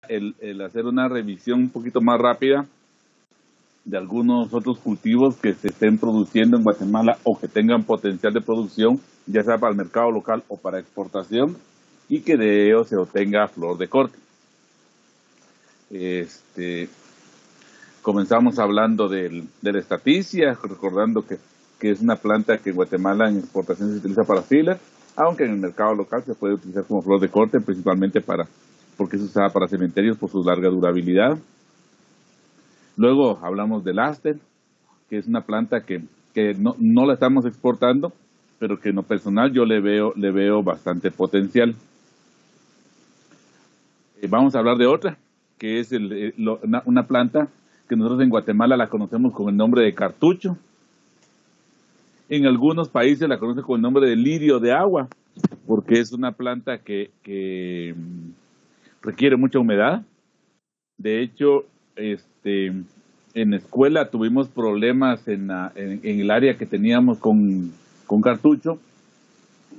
el hacer una revisión un poquito más rápida de algunos otros cultivos que se estén produciendo en Guatemala o que tengan potencial de producción, ya sea para el mercado local o para exportación, y que de ellos se obtenga flor de corte. Comenzamos hablando de la estaticia, recordando que es una planta que en Guatemala en exportación se utiliza para filler, aunque en el mercado local se puede utilizar como flor de corte, principalmente porque es usada para cementerios por su larga durabilidad. Luego hablamos del aster, que es una planta que no la estamos exportando, pero que en lo personal yo le veo bastante potencial. Vamos a hablar de otra, que es una planta que nosotros en Guatemala la conocemos con el nombre de cartucho. En algunos países la conocen con el nombre de lirio de agua, porque es una planta que requiere mucha humedad. De hecho, en la escuela tuvimos problemas en el área que teníamos con cartucho,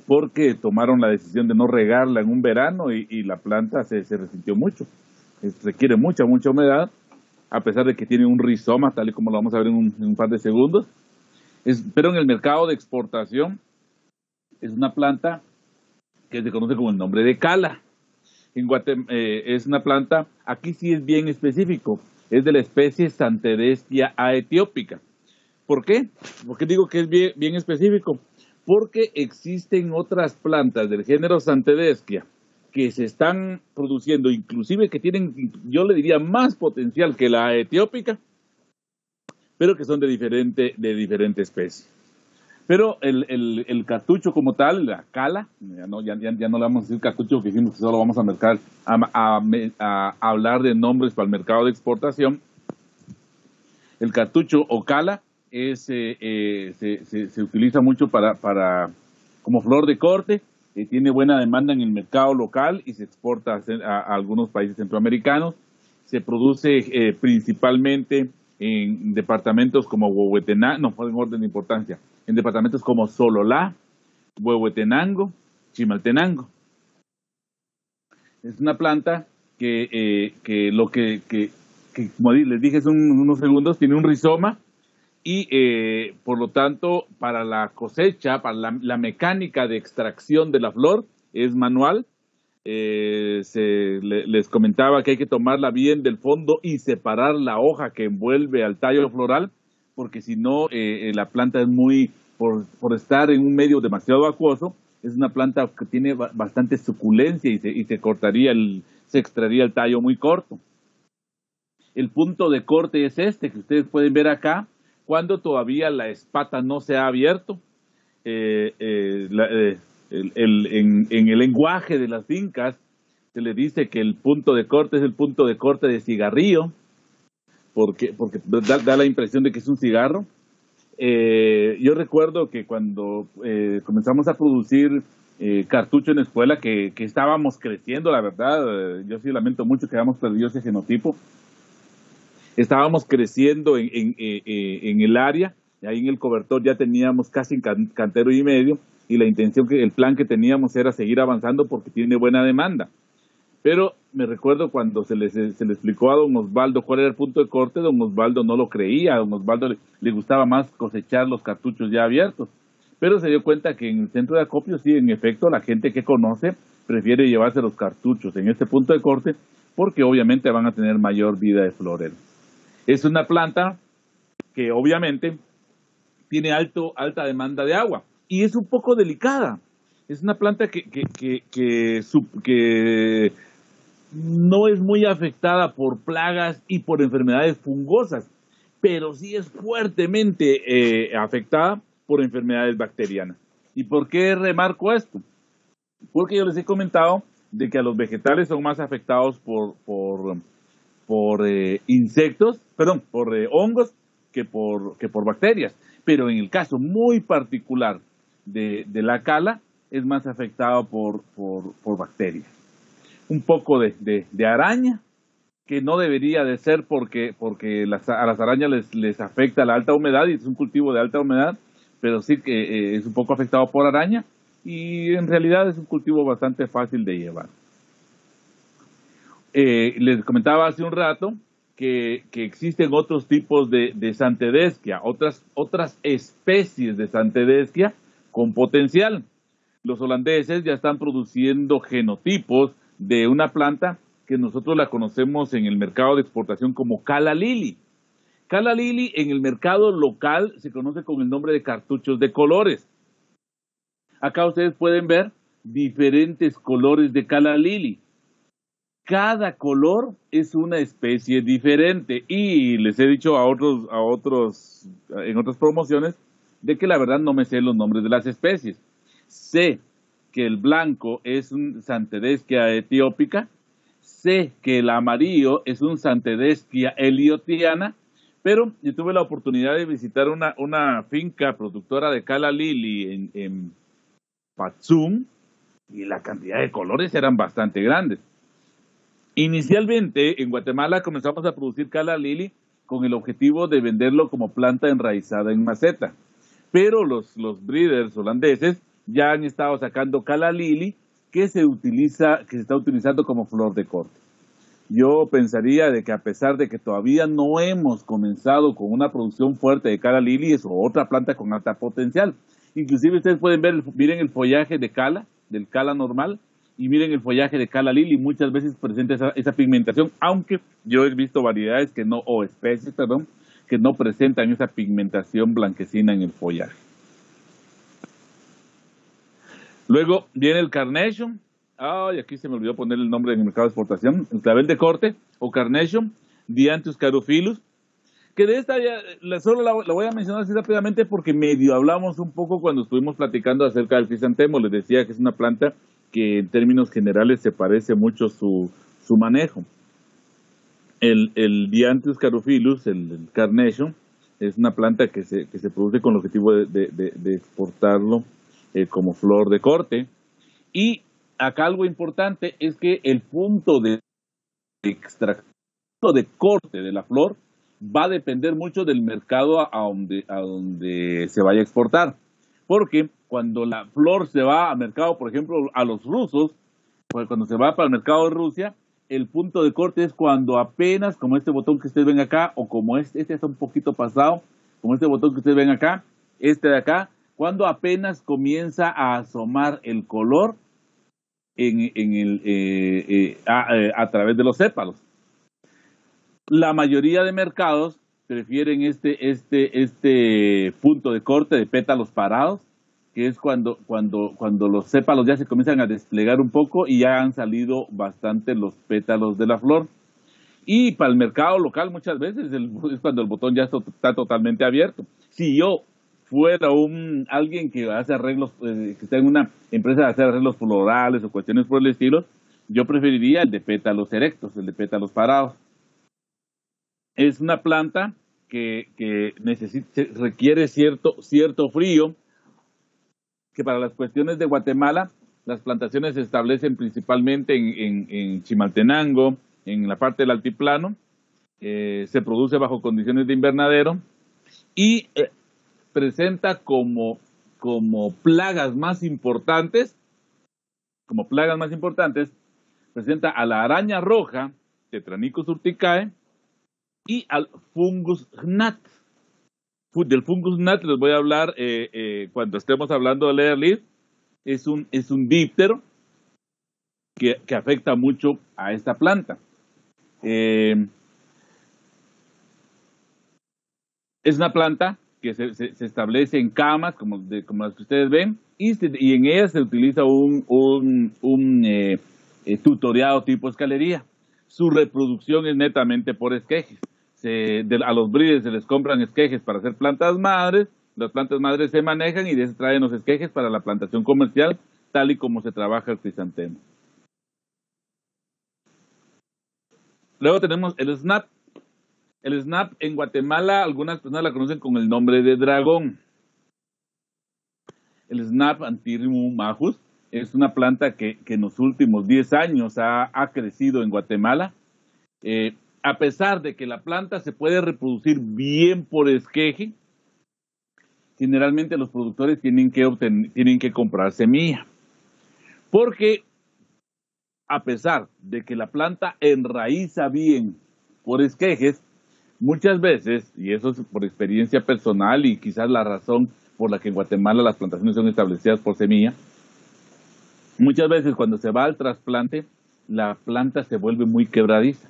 porque tomaron la decisión de no regarla en un verano y la planta se resintió mucho. Requiere mucha humedad, a pesar de que tiene un rizoma, tal y como lo vamos a ver en un par de segundos. Pero en el mercado de exportación es una planta que se conoce con el nombre de cala. En es una planta, aquí sí es bien específico, es de la especie Xanthedesquia aethiopica. ¿Por qué? ¿Por qué digo que es bien específico? Porque existen otras plantas del género Xanthedesquia que se están produciendo, inclusive que tienen, yo le diría, más potencial que la etiópica, pero que son de diferente especie. Pero el cartucho como tal, la cala, ya no le vamos a decir cartucho, porque dijimos que solo vamos a hablar de nombres para el mercado de exportación. El cartucho o cala se utiliza mucho como flor de corte, tiene buena demanda en el mercado local y se exporta a algunos países centroamericanos. Se produce principalmente en departamentos como Huehuetenango, no en orden de importancia, en departamentos como Sololá, Huehuetenango, Chimaltenango. Es una planta que como les dije hace unos segundos, tiene un rizoma y por lo tanto para la cosecha, para la mecánica de extracción de la flor es manual. Les comentaba que hay que tomarla bien del fondo y separar la hoja que envuelve al tallo floral, porque si no la planta es por estar en un medio demasiado acuoso, es una planta que tiene bastante suculencia y se extraería el tallo muy corto. El punto de corte es que ustedes pueden ver acá, cuando todavía la espata no se ha abierto. En el lenguaje de las fincas se le dice que el punto de corte es el punto de corte de cigarrillo, porque da la impresión de que es un cigarro. Yo recuerdo que cuando comenzamos a producir cartucho en la escuela, que estábamos creciendo, la verdad, yo sí lamento mucho que hayamos perdido ese genotipo. Estábamos creciendo en el área, y ahí en el cobertor ya teníamos casi un cantero y medio, y el plan que teníamos era seguir avanzando porque tiene buena demanda. Pero me recuerdo cuando se le explicó a don Osvaldo cuál era el punto de corte, don Osvaldo no lo creía, a don Osvaldo le gustaba más cosechar los cartuchos ya abiertos. Pero se dio cuenta que en el centro de acopio, sí, en efecto, la gente que conoce prefiere llevarse los cartuchos en este punto de corte porque obviamente van a tener mayor vida de florero. Es una planta que obviamente tiene alta demanda de agua y es un poco delicada. Es una planta que no es muy afectada por plagas y por enfermedades fungosas, pero sí es fuertemente afectada por enfermedades bacterianas. ¿Y por qué remarco esto? Porque yo les he comentado de que a los vegetales son más afectados por hongos que por bacterias. Pero en el caso muy particular de la cala, es más afectado por bacterias. Un poco de araña, que no debería de ser porque a las arañas les afecta la alta humedad y es un cultivo de alta humedad, pero sí que es un poco afectado por araña y en realidad es un cultivo bastante fácil de llevar. Les comentaba hace un rato que existen otros tipos de Santedeschia, otras especies de Santedeschia con potencial. Los holandeses ya están produciendo genotipos de una planta que nosotros la conocemos en el mercado de exportación como calla lily. Calla lily en el mercado local se conoce con el nombre de cartuchos de colores. Acá ustedes pueden ver diferentes colores de calla lily. Cada color es una especie diferente y les he dicho en otras promociones de que la verdad no me sé los nombres de las especies. Sé que el blanco es un Santedeschia etiópica, sé que el amarillo es un Santedeschia eliotiana, pero yo tuve la oportunidad de visitar una finca productora de calla lily en Patsum y la cantidad de colores eran bastante grandes. Inicialmente en Guatemala comenzamos a producir calla lily con el objetivo de venderlo como planta enraizada en maceta, pero los breeders holandeses ya han estado sacando calla lily que se está utilizando como flor de corte. Yo pensaría de que a pesar de que todavía no hemos comenzado con una producción fuerte de calla lily, es otra planta con alta potencial. Inclusive ustedes pueden ver, miren el follaje de calla, del calla normal, y miren el follaje de calla lily, muchas veces presenta esa pigmentación, aunque yo he visto variedades o especies, perdón, que no presentan esa pigmentación blanquecina en el follaje. Luego viene el Carnation. Ay, aquí se me olvidó poner el nombre en el mercado de exportación. El clavel de corte o Carnation, Dianthus carophyllus, que de esta solo la voy a mencionar así rápidamente porque medio hablamos un poco cuando estuvimos platicando acerca del crisantemo. Les decía que es una planta que en términos generales se parece mucho su manejo. El Dianthus carophyllus, el Carnation, es una planta que se produce con el objetivo de exportarlo como flor de corte. Y acá algo importante es que el punto de extracción de corte de la flor va a depender mucho del mercado a donde se vaya a exportar. Porque cuando la flor se va al mercado, por ejemplo, a los rusos, pues cuando se va para el mercado de Rusia, el punto de corte es cuando apenas, como este botón que ustedes ven acá, o como este está un poquito pasado, como este botón que ustedes ven acá, este de acá, cuando apenas comienza a asomar el color a través de los sépalos. La mayoría de mercados prefieren este punto de corte de pétalos parados, que es cuando los sépalos ya se comienzan a desplegar un poco y ya han salido bastante los pétalos de la flor. Y para el mercado local muchas veces es cuando el botón ya está totalmente abierto. Si yo fuera alguien que hace arreglos, que está en una empresa de hacer arreglos florales o cuestiones por el estilo, yo preferiría el de pétalos erectos, el de pétalos parados. Es una planta que requiere cierto frío, que para las cuestiones de Guatemala, las plantaciones se establecen principalmente en Chimaltenango, en la parte del altiplano, se produce bajo condiciones de invernadero y presenta como plagas más importantes, presenta a la araña roja, Tetranicus urticae, y al fungus gnat. Del fungus gnat les voy a hablar cuando estemos hablando de leather leaf. Es un díptero que afecta mucho a esta planta. Es una planta que se establece en camas, como las que ustedes ven, y en ella se utiliza un tutoriado tipo escalería. Su reproducción es netamente por esquejes. A los breeders se les compran esquejes para hacer plantas madres, las plantas madres se manejan y de eso traen los esquejes para la plantación comercial, tal y como se trabaja el crisantemo. Luego tenemos el snap. El snap en Guatemala, algunas personas la conocen con el nombre de dragón. El snap Antirrhinum majus es una planta que en los últimos 10 años ha crecido en Guatemala. A pesar de que la planta se puede reproducir bien por esqueje, generalmente los productores tienen que comprar semilla, porque a pesar de que la planta enraiza bien por esquejes, muchas veces, y eso es por experiencia personal y quizás la razón por la que en Guatemala las plantaciones son establecidas por semilla, muchas veces cuando se va al trasplante, la planta se vuelve muy quebradiza.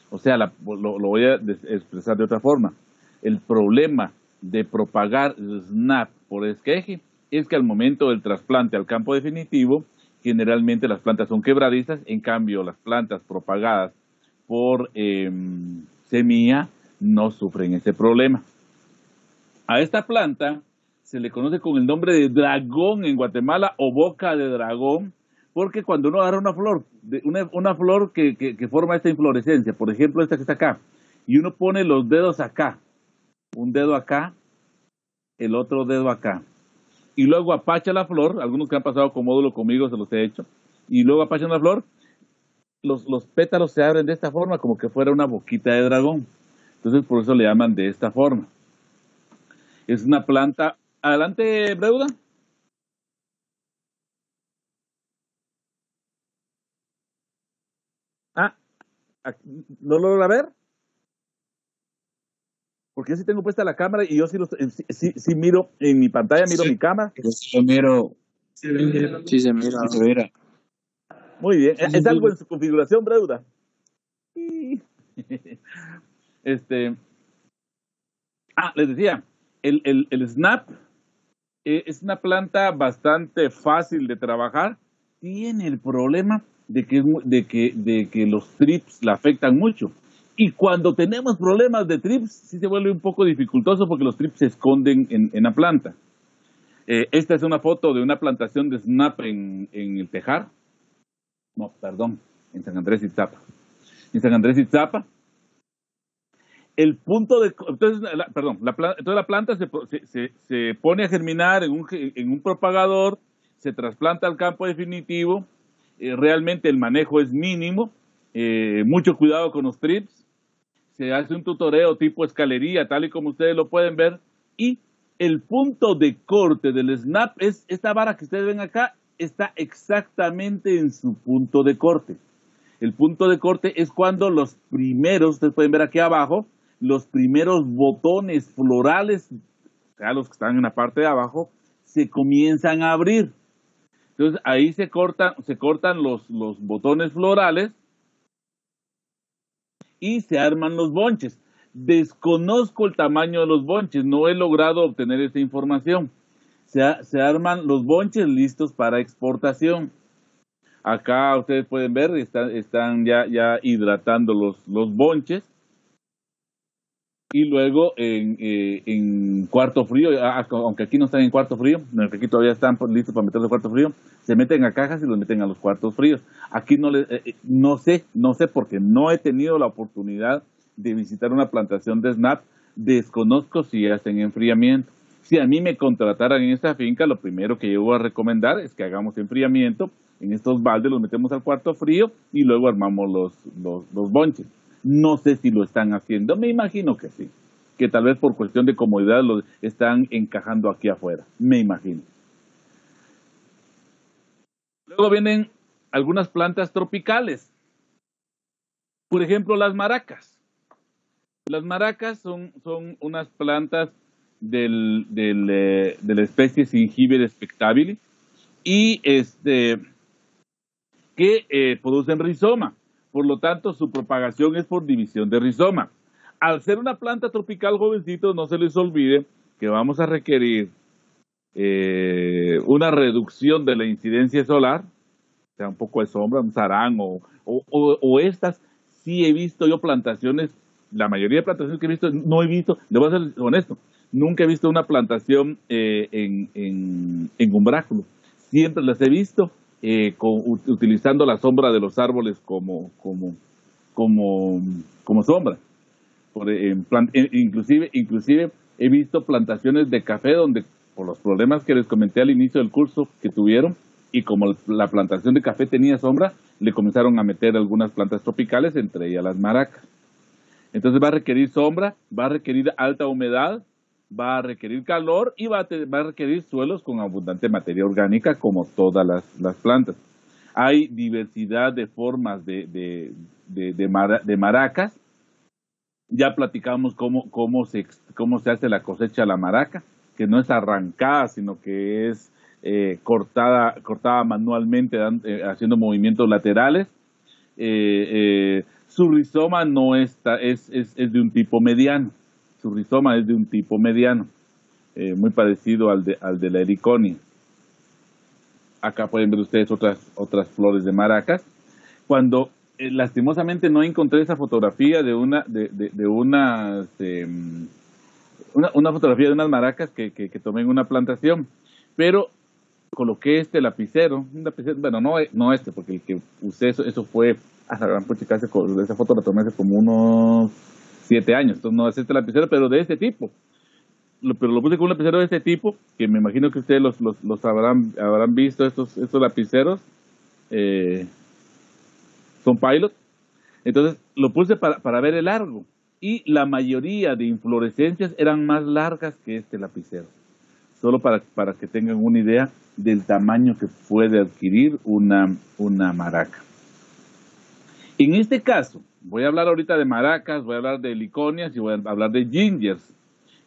O sea, lo voy a expresar de otra forma. El problema de propagar SNAP por esqueje es que al momento del trasplante al campo definitivo, generalmente las plantas son quebradizas, en cambio las plantas propagadas por semilla no sufren ese problema. A esta planta se le conoce con el nombre de dragón en Guatemala o boca de dragón, porque cuando uno agarra una flor, una flor que forma esta inflorescencia, por ejemplo esta que está acá, y uno pone los dedos acá, un dedo acá, el otro dedo acá, y luego apacha la flor, algunos que han pasado con módulo conmigo se los he hecho, y luego apachan la flor, los pétalos se abren de esta forma como que fuera una boquita de dragón. Entonces por eso le llaman de esta forma. Es una planta. Adelante, Breuda. Ah, ¿no lo logra ver? Porque yo sí tengo puesta la cámara y yo sí miro en mi pantalla, miro mi cámara. Yo miro, sí se mira, se mira. Muy bien, es algo en su configuración, Breuda. Les decía, el SNAP es una planta bastante fácil de trabajar. Tiene el problema de que los trips la afectan mucho. Y cuando tenemos problemas de trips, sí se vuelve un poco dificultoso porque los trips se esconden en la planta. Esta es una foto de una plantación de SNAP en el Tejar. No, perdón, en San Andrés Itzapa. En San Andrés Itzapa, el punto de... Entonces la planta se pone a germinar en un propagador, se trasplanta al campo definitivo, realmente el manejo es mínimo, mucho cuidado con los trips, se hace un tutoreo tipo escalería, tal y como ustedes lo pueden ver, y el punto de corte del SNAP es esta vara que ustedes ven acá, está exactamente en su punto de corte. El punto de corte es cuando los primeros, ustedes pueden ver aquí abajo, los primeros botones florales, o sea, los que están en la parte de abajo, se comienzan a abrir. Entonces ahí se cortan los botones florales y se arman los bonches. Desconozco el tamaño de los bonches, no he logrado obtener esa información. Se arman los bonches listos para exportación. Acá ustedes pueden ver, están ya hidratando los bonches. Y luego en cuarto frío, aunque aquí no están en cuarto frío, aquí todavía están listos para meterlos en cuarto frío, se meten a cajas y los meten a los cuartos fríos. Aquí no sé porque no he tenido la oportunidad de visitar una plantación de SNAP, desconozco si hacen enfriamiento. Si a mí me contrataran en esta finca, lo primero que yo voy a recomendar es que hagamos enfriamiento. En estos baldes los metemos al cuarto frío y luego armamos los bonches. No sé si lo están haciendo, me imagino que sí, que tal vez por cuestión de comodidad lo están encajando aquí afuera, me imagino. Luego vienen algunas plantas tropicales, por ejemplo las maracas. Las maracas son unas plantas de la especie Zingiber spectabile y que producen rizoma. Por lo tanto, su propagación es por división de rizoma. Al ser una planta tropical, jovencitos, no se les olvide que vamos a requerir una reducción de la incidencia solar, o sea, un poco de sombra, un sarán o estas. Sí he visto yo plantaciones, la mayoría de plantaciones que he visto, no he visto, le voy a ser honesto, nunca he visto una plantación en umbráculo. Siempre las he visto utilizando la sombra de los árboles como sombra. Inclusive he visto plantaciones de café donde por los problemas que les comenté al inicio del curso que tuvieron y como la plantación de café tenía sombra, le comenzaron a meter algunas plantas tropicales, entre ellas las maracas. Entonces va a requerir sombra, va a requerir alta humedad, va a requerir calor y va a requerir suelos con abundante materia orgánica como todas las plantas. Hay diversidad de formas de maracas. Ya platicamos cómo se hace la cosecha de la maraca, que no es arrancada, sino que es cortada manualmente, haciendo movimientos laterales. Su rizoma no es de un tipo mediano. Su rizoma es de un tipo mediano, muy parecido al de la ericonia. Acá pueden ver ustedes otras flores de maracas. Cuando lastimosamente no encontré esa fotografía de una fotografía de unas maracas que tomé en una plantación, pero coloqué este lapicero, bueno, no este, porque el que usé eso fue, esa foto la tomé hace como unos 7 años, entonces no es este lapicero, pero de este tipo. Pero lo puse con un lapicero de este tipo, que me imagino que ustedes los habrán visto, estos lapiceros, son pilot. Entonces lo puse para ver el largo, y la mayoría de inflorescencias eran más largas que este lapicero, solo para que tengan una idea del tamaño que puede adquirir una maraca. En este caso, voy a hablar ahorita de maracas, voy a hablar de heliconias y voy a hablar de gingers.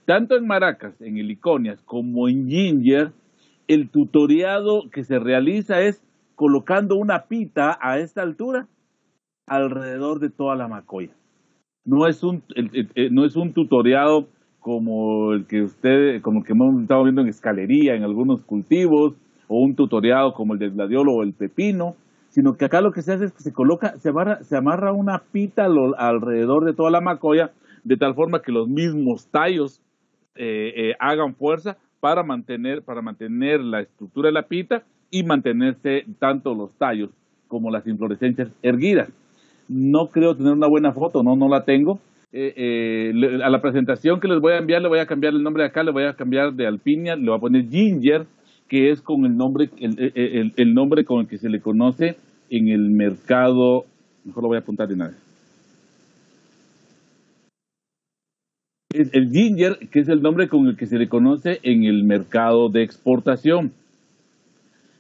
Tanto en maracas, en heliconias, como en ginger, el tutoriado que se realiza es colocando una pita a esta altura alrededor de toda la macoya. No es un tutoriado como el que hemos estado viendo en escalería, en algunos cultivos, o un tutoriado como el del gladiolo o el pepino, sino que acá lo que se hace es que se amarra una pita alrededor de toda la macoya, de tal forma que los mismos tallos hagan fuerza para mantener la estructura de la pita y mantenerse tanto los tallos como las inflorescencias erguidas. No creo tener una buena foto, no la tengo. A la presentación que les voy a enviar, le voy a cambiar el nombre de acá, le voy a cambiar de alpinia, le voy a poner ginger, que es con el nombre con el que se le conoce en el mercado. Mejor lo voy a apuntar de una vez. El ginger, que es el nombre con el que se le conoce en el mercado de exportación.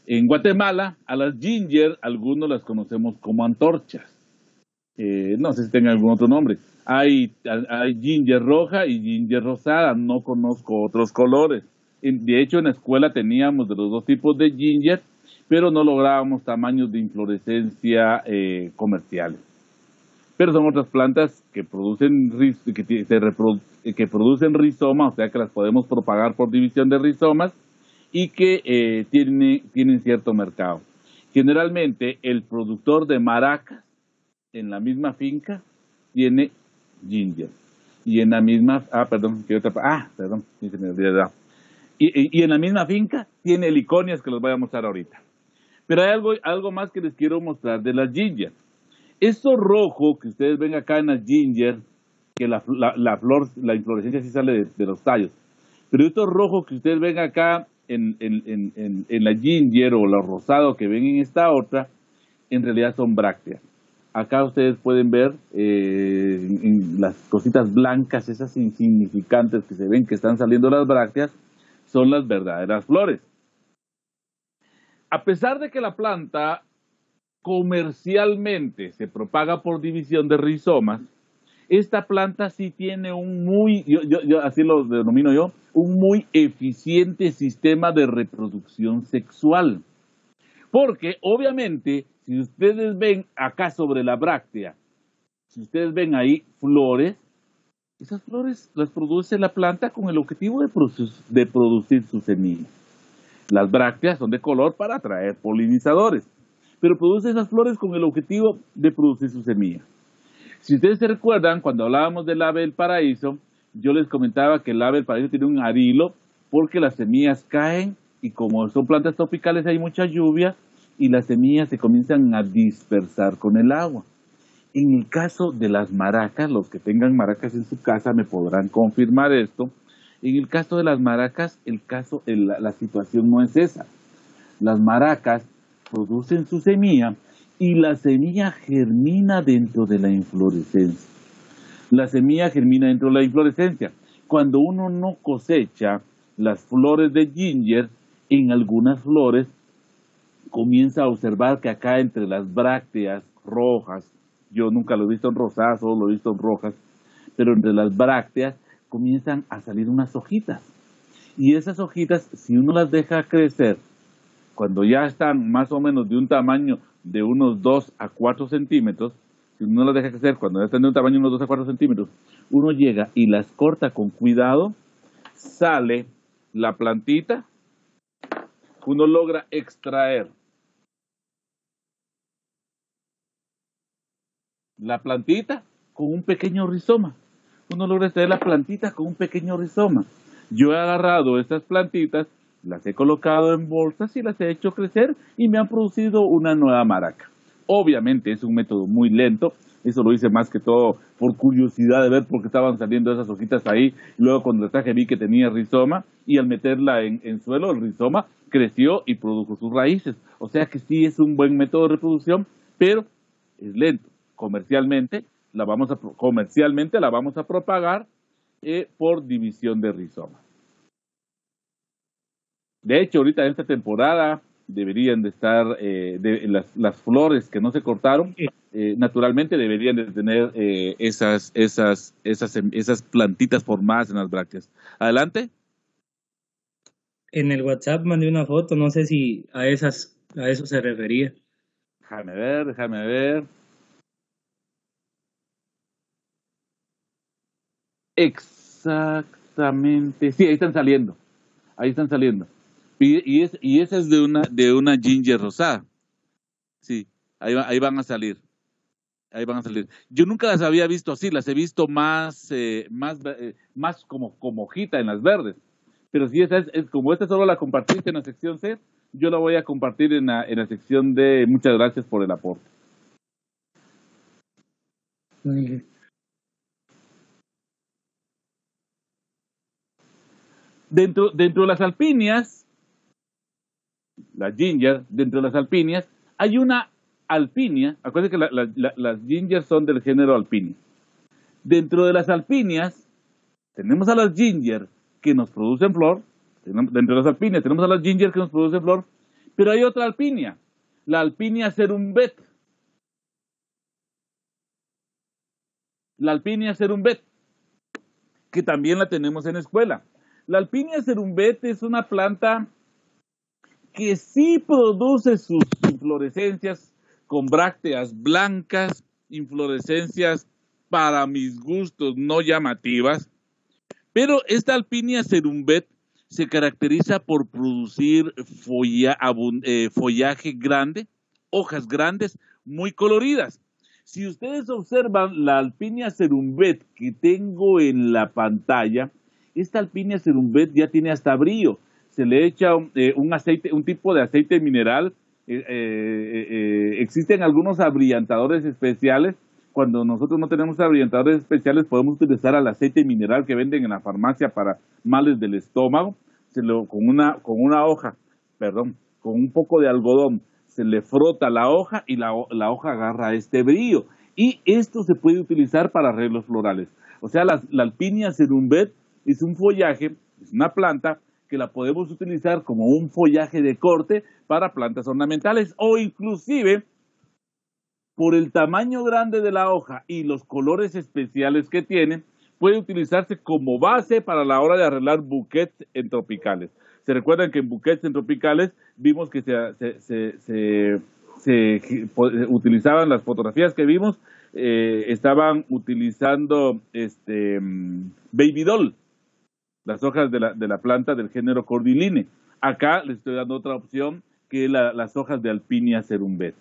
En Guatemala, a las ginger, algunos las conocemos como antorchas. No sé si tengan algún otro nombre. Hay ginger roja y ginger rosada, no conozco otros colores. De hecho, en la escuela teníamos de los dos tipos de ginger, pero no lográbamos tamaños de inflorescencia comerciales. Pero son otras plantas que producen rizoma, o sea que las podemos propagar por división de rizomas y que tienen cierto mercado. Generalmente, el productor de maracas en la misma finca tiene ginger, y en la misma y en la misma finca tiene heliconias, que les voy a mostrar ahorita. Pero hay algo más que les quiero mostrar de las ginger. Esto rojo que ustedes ven acá en las ginger, que la inflorescencia sí sale de los tallos, pero esto rojo que ustedes ven acá en la ginger, o lo rosado que ven en esta otra, en realidad son brácteas. Acá ustedes pueden ver en las cositas blancas, esas insignificantes que se ven que están saliendo las brácteas, son las verdaderas flores. A pesar de que la planta comercialmente se propaga por división de rizomas, esta planta sí tiene así lo denomino yo, un muy eficiente sistema de reproducción sexual. Porque obviamente, si ustedes ven acá sobre la bráctea, si ustedes ven ahí flores, esas flores las produce la planta con el objetivo de producir su semilla. Las brácteas son de color para atraer polinizadores, pero produce esas flores con el objetivo de producir su semilla. Si ustedes se recuerdan, cuando hablábamos del ave del paraíso, yo les comentaba que el ave del paraíso tiene un arilo porque las semillas caen, y como son plantas tropicales hay mucha lluvia, y las semillas se comienzan a dispersar con el agua. En el caso de las maracas, los que tengan maracas en su casa me podrán confirmar esto. En el caso de las maracas, la situación no es esa. Las maracas producen su semilla y la semilla germina dentro de la inflorescencia. La semilla germina dentro de la inflorescencia. Cuando uno no cosecha las flores de ginger, en algunas flores comienza a observar que acá entre las brácteas rojas, yo nunca lo he visto en rosadas, solo lo he visto en rojas, pero entre las brácteas comienzan a salir unas hojitas. Y esas hojitas, si uno las deja crecer, cuando ya están más o menos de un tamaño de unos 2 a 4 centímetros, si uno las deja crecer, cuando ya están de un tamaño de unos 2 a 4 centímetros, uno llega y las corta con cuidado, sale la plantita, uno logra extraer la plantita con un pequeño rizoma. Uno logra extraer la plantita con un pequeño rizoma. Yo he agarrado estas plantitas, las he colocado en bolsas y las he hecho crecer y me han producido una nueva maraca. Obviamente es un método muy lento, eso lo hice más que todo por curiosidad de ver por qué estaban saliendo esas hojitas ahí. Luego cuando la traje vi que tenía rizoma y al meterla en suelo, el rizoma creció y produjo sus raíces. O sea que sí es un buen método de reproducción, pero es lento. Comercialmente la vamos a propagar por división de rizoma. De hecho, ahorita en esta temporada deberían de estar las flores que no se cortaron, naturalmente deberían de tener esas plantitas formadas en las brácteas. Adelante. En el WhatsApp mandé una foto, no sé si a eso se refería. Déjame ver. Exactamente. Sí, ahí están saliendo. Y esa es de una ginger rosada. Sí, ahí van a salir. Ahí van a salir. Yo nunca las había visto así, las he visto más como hojita en las verdes. Pero si esa como esta solo la compartiste en la sección C, yo la voy a compartir en la sección D. Muchas gracias por el aporte. Dentro de las alpinias, las ginger, dentro de las alpinias, hay una alpinia. Acuérdense que las ginger son del género alpinia. Dentro de las alpinias, tenemos a las ginger que nos producen flor. Dentro de las alpinias tenemos a las ginger que nos producen flor. Pero hay otra alpinia, la alpinia cerumbet. La alpinia cerumbet, que también la tenemos en escuela. La alpinia cerumbet es una planta que sí produce sus inflorescencias con brácteas blancas, inflorescencias para mis gustos no llamativas, pero esta alpinia cerumbet se caracteriza por producir follaje grande, hojas grandes, muy coloridas. Si ustedes observan la alpinia cerumbet que tengo en la pantalla, esta alpinia cerumbet ya tiene hasta brillo. Se le echa un aceite, un tipo de aceite mineral. Existen algunos abrillantadores especiales. Cuando nosotros no tenemos abrillantadores especiales, podemos utilizar el aceite mineral que venden en la farmacia para males del estómago. Con una hoja, con un poco de algodón, se le frota la hoja y la hoja agarra este brillo. Y esto se puede utilizar para arreglos florales. O sea, la alpinia cerumbet es un follaje, es una planta que la podemos utilizar como un follaje de corte para plantas ornamentales o inclusive por el tamaño grande de la hoja y los colores especiales que tiene, puede utilizarse como base para la hora de arreglar buquets en tropicales. Se recuerdan que en buquets en tropicales vimos que se utilizaban las fotografías que vimos, estaban utilizando baby doll, las hojas de la planta del género cordyline. Acá les estoy dando otra opción, que es las hojas de alpinia cerumbet.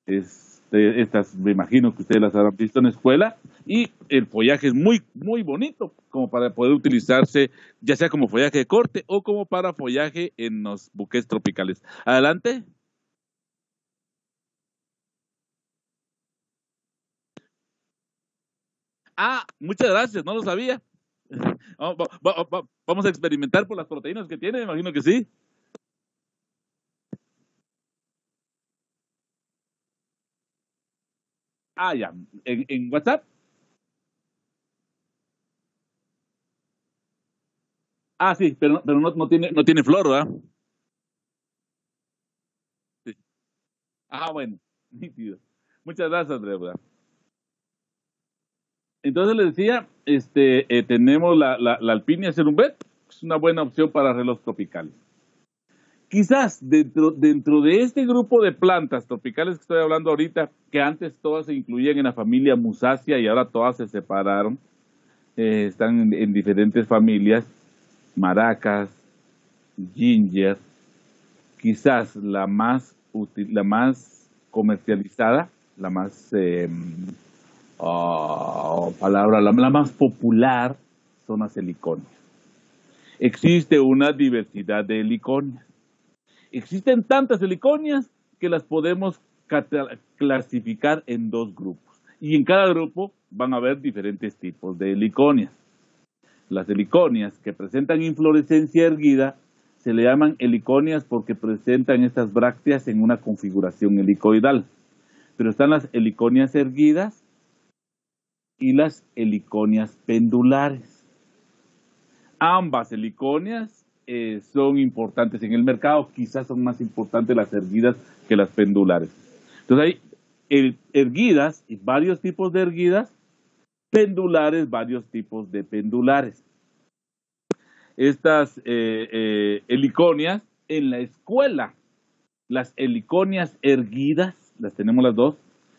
Estas me imagino que ustedes las habrán visto en la escuela, y el follaje es muy, muy bonito, como para poder utilizarse, ya sea como follaje de corte o como para follaje en los buques tropicales. Adelante. Muchas gracias, no lo sabía. Vamos a experimentar por las proteínas que tiene, me imagino que sí. Ya, en WhatsApp. Sí, pero no tiene flor, ¿verdad? Sí. Bueno, nítido. Muchas gracias, Débora. Entonces les decía, tenemos la Alpinia cerumbet, es una buena opción para arreglos tropicales. Quizás dentro de este grupo de plantas tropicales que estoy hablando ahorita, que antes todas se incluían en la familia Musaceae y ahora todas se separaron, están en diferentes familias, maracas, ginger, quizás la más útil, la más comercializada, la más la más popular son las heliconias. Existe una diversidad de heliconias. Existen tantas heliconias que las podemos clasificar en dos grupos. Y en cada grupo van a haber diferentes tipos de heliconias. Las heliconias que presentan inflorescencia erguida se le llaman heliconias porque presentan estas brácteas en una configuración helicoidal. Pero están las heliconias erguidas y las heliconias pendulares. Ambas heliconias son importantes en el mercado, quizás son más importantes las erguidas que las pendulares. Entonces hay erguidas y varios tipos de erguidas, pendulares, varios tipos de pendulares. Estas heliconias en la escuela, las heliconias erguidas, las tenemos las dos,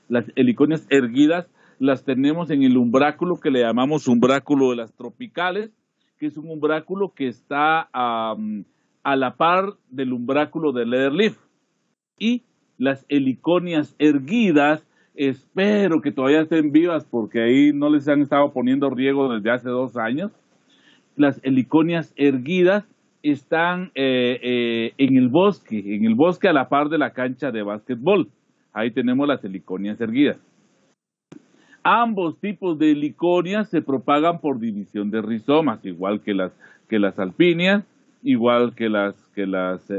las heliconias erguidas las tenemos en el umbráculo que le llamamos umbráculo de las tropicales, que es un umbráculo que está a la par del umbráculo del leatherleaf. Y las heliconias erguidas, espero que todavía estén vivas porque ahí no les han estado poniendo riego desde hace 2 años. Las heliconias erguidas están en el bosque a la par de la cancha de básquetbol. Ahí tenemos las heliconias erguidas. Ambos tipos de heliconias se propagan por división de rizomas, igual que las alpinias, igual que las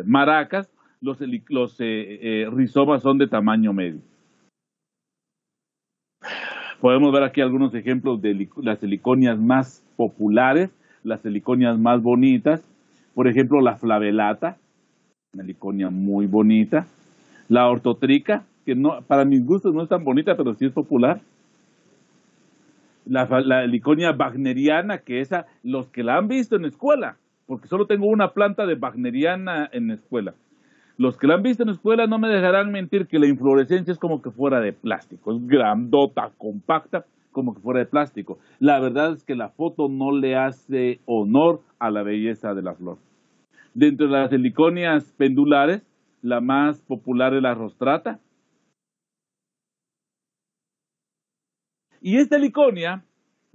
maracas. Los rizomas son de tamaño medio. Podemos ver aquí algunos ejemplos de las heliconias más populares, las heliconias más bonitas. Por ejemplo, la flavelata, una heliconia muy bonita. La ortotrica, que no, para mis gustos no es tan bonita, pero sí es popular. La heliconia wagneriana, que esa, los que la han visto en escuela, porque solo tengo una planta de wagneriana en escuela. Los que la han visto en escuela no me dejarán mentir que la inflorescencia es como que fuera de plástico, es grandota, compacta, como que fuera de plástico. La verdad es que la foto no le hace honor a la belleza de la flor. Dentro de las heliconias pendulares, la más popular es la rostrata. Y esta heliconia,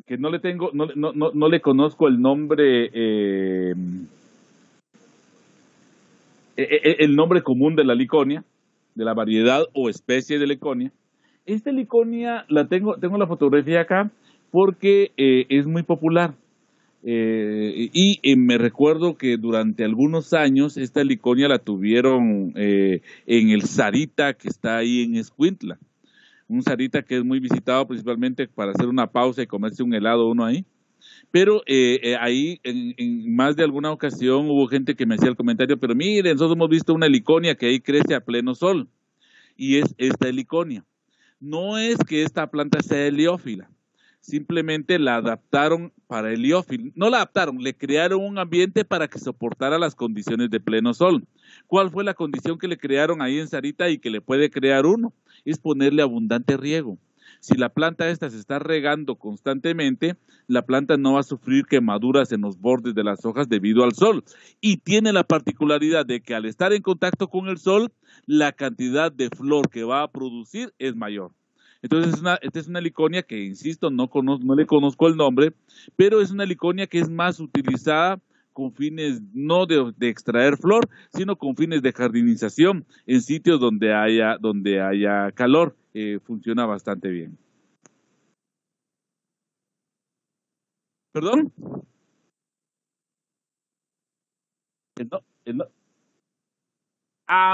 que no le conozco el nombre, el nombre común de la heliconia, de la variedad o especie de heliconia. Esta heliconia tengo la fotografía acá porque es muy popular. Me recuerdo que durante algunos años esta heliconia la tuvieron en el Sarita que está ahí en Escuintla. Un Sarita que es muy visitado principalmente para hacer una pausa y comerse un helado uno ahí. Pero ahí en más de alguna ocasión hubo gente que me hacía el comentario, pero miren, nosotros hemos visto una heliconia que ahí crece a pleno sol. Y es esta heliconia. No es que esta planta sea heliófila, simplemente la adaptaron para heliófila. No la adaptaron, le crearon un ambiente para que soportara las condiciones de pleno sol. ¿Cuál fue la condición que le crearon ahí en Sarita y que le puede crear uno? Es ponerle abundante riego. Si la planta esta se está regando constantemente, la planta no va a sufrir quemaduras en los bordes de las hojas debido al sol. Y tiene la particularidad de que al estar en contacto con el sol, la cantidad de flor que va a producir es mayor. Entonces, esta es una heliconia que, insisto, no le conozco el nombre, pero es una heliconia que es más utilizada con fines no de extraer flor, sino con fines de jardinización en sitios donde haya calor. Funciona bastante bien. ¿Perdón? No, no.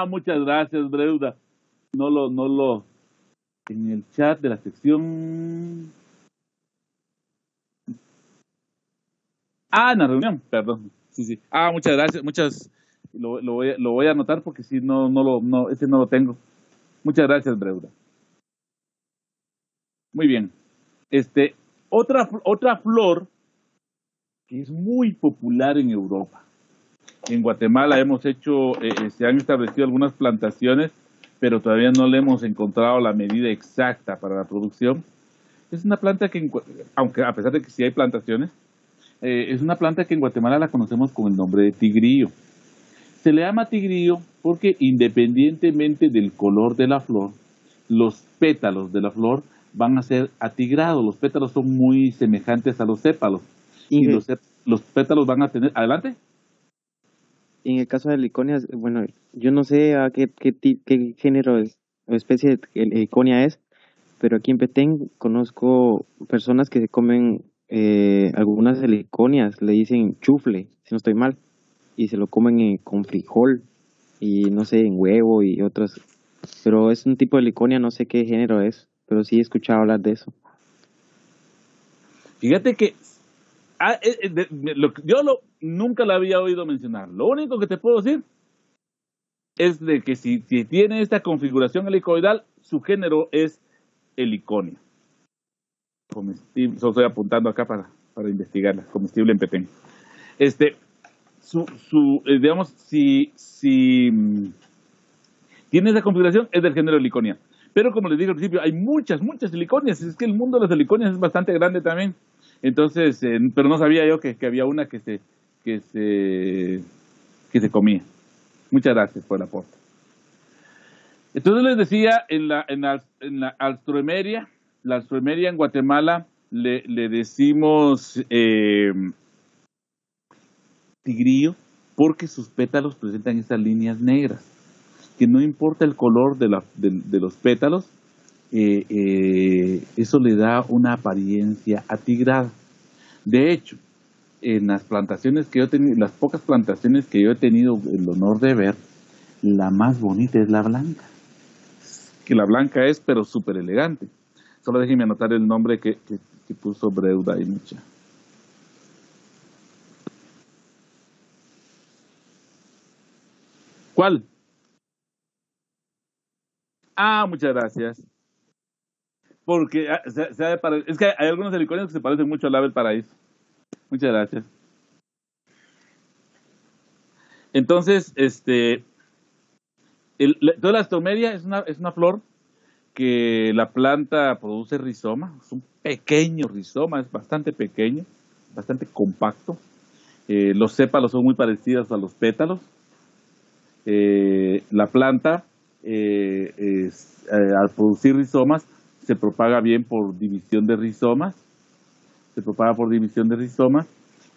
Muchas gracias, Breuda. En el chat de la sección. En la reunión, perdón. Sí. Muchas gracias, lo voy a anotar porque si ese no lo tengo. Muchas gracias, Breuda. Muy bien. Este, otra flor que es muy popular en Europa. En Guatemala se han establecido algunas plantaciones, pero todavía no le hemos encontrado la medida exacta para la producción. Es una planta que, aunque a pesar de que sí hay plantaciones, es una planta que en Guatemala la conocemos con el nombre de tigrillo. Se le llama tigrillo porque independientemente del color de la flor, los pétalos de la flor van a ser atigrados. Los pétalos son muy semejantes a los sépalos. Y Inge, los pétalos van a tener... Adelante. en el caso de heliconias, bueno, yo no sé a qué género o especie de heliconia es, pero aquí en Petén conozco personas que se comen algunas heliconias, le dicen chufle, si no estoy mal, y se lo comen con frijol y no sé, en huevo y otras, pero es un tipo de heliconia, no sé qué género es, pero sí he escuchado hablar de eso. Fíjate que nunca la había oído mencionar. Lo único que te puedo decir es de que si tiene esta configuración helicoidal, su género es heliconia. Comestible, solo estoy apuntando acá para investigarla, comestible en Petén. Digamos, si tiene esa configuración, es del género heliconia. Pero como les dije al principio, hay muchas heliconias. Es que el mundo de las heliconias es bastante grande también. Entonces, pero no sabía yo que había una que se comía. Muchas gracias por el aporte. Entonces les decía, en la alstroemeria en Guatemala le decimos tigrillo porque sus pétalos presentan esas líneas negras, que no importa el color de los pétalos, eso le da una apariencia atigrada. De hecho, en las plantaciones que yo he tenido, las pocas plantaciones que yo he tenido el honor de ver, la más bonita es la blanca. Que la blanca es, pero súper elegante. Solo déjenme anotar el nombre que puso Breuda y Micha. ¿Cuál? Ah, muchas gracias. Porque es que hay algunos heliconios que se parecen mucho al ave del paraíso. Muchas gracias. Entonces, toda la astromeria es una flor que la planta produce rizoma, es un pequeño rizoma, es bastante pequeño, bastante compacto. Los sépalos son muy parecidos a los pétalos. La planta, al producir rizomas, se propaga bien por división de rizomas. Se propaga por división de rizomas.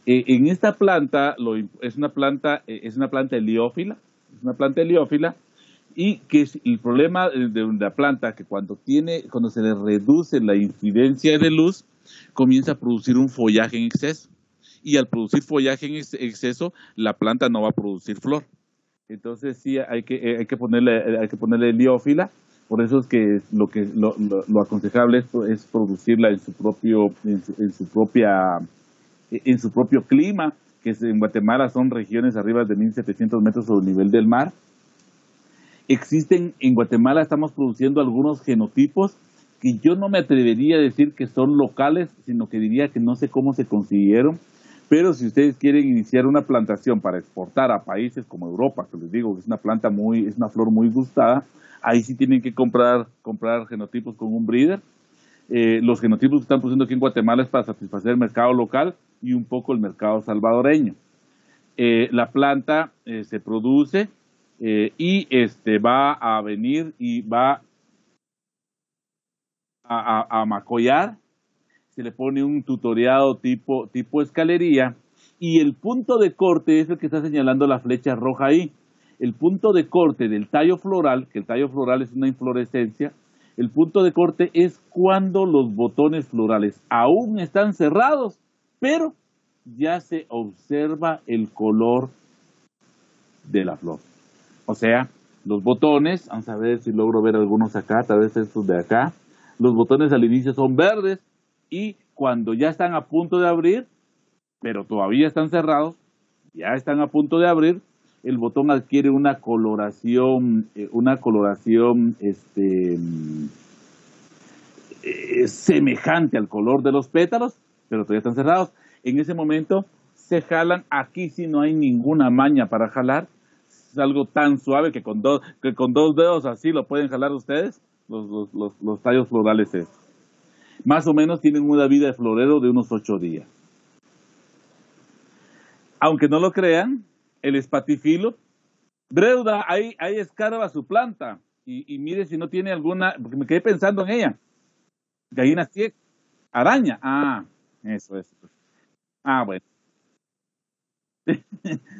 En esta planta es una planta heliófila, y que es el problema de la planta que cuando se le reduce la incidencia de luz, comienza a producir un follaje en exceso, y al producir follaje en exceso, la planta no va a producir flor. Entonces sí hay que ponerle heliófila. Por eso es que lo aconsejable es producirla en su propio clima, que en Guatemala son regiones arriba de 1.700 metros sobre el nivel del mar. En Guatemala estamos produciendo algunos genotipos que yo no me atrevería a decir que son locales, sino que diría que no sé cómo se consiguieron. Pero si ustedes quieren iniciar una plantación para exportar a países como Europa, que les digo que es una flor muy gustada, ahí sí tienen que comprar genotipos con un breeder. Los genotipos que están produciendo aquí en Guatemala es para satisfacer el mercado local y un poco el mercado salvadoreño. La planta se produce y va a venir y va a macollar. Se le pone un tutoriado tipo escalería, y el punto de corte es el que está señalando la flecha roja ahí. El punto de corte del tallo floral, que el tallo floral es una inflorescencia, el punto de corte es cuando los botones florales aún están cerrados, pero ya se observa el color de la flor. O sea, los botones, vamos a ver si logro ver algunos acá, tal vez estos de acá, los botones al inicio son verdes, y cuando ya están a punto de abrir, pero todavía están cerrados, ya están a punto de abrir, el botón adquiere una coloración semejante al color de los pétalos, pero todavía están cerrados. En ese momento se jalan. Aquí sí no hay ninguna maña para jalar. Es algo tan suave que con dos dedos así lo pueden jalar ustedes, los tallos florales estos. Más o menos tienen una vida de florero de unos 8 días. Aunque no lo crean, el espatifilo, Breuda, ahí escarba su planta y mire si no tiene alguna, porque me quedé pensando en ella. Gallina ciega, araña, eso. Bueno.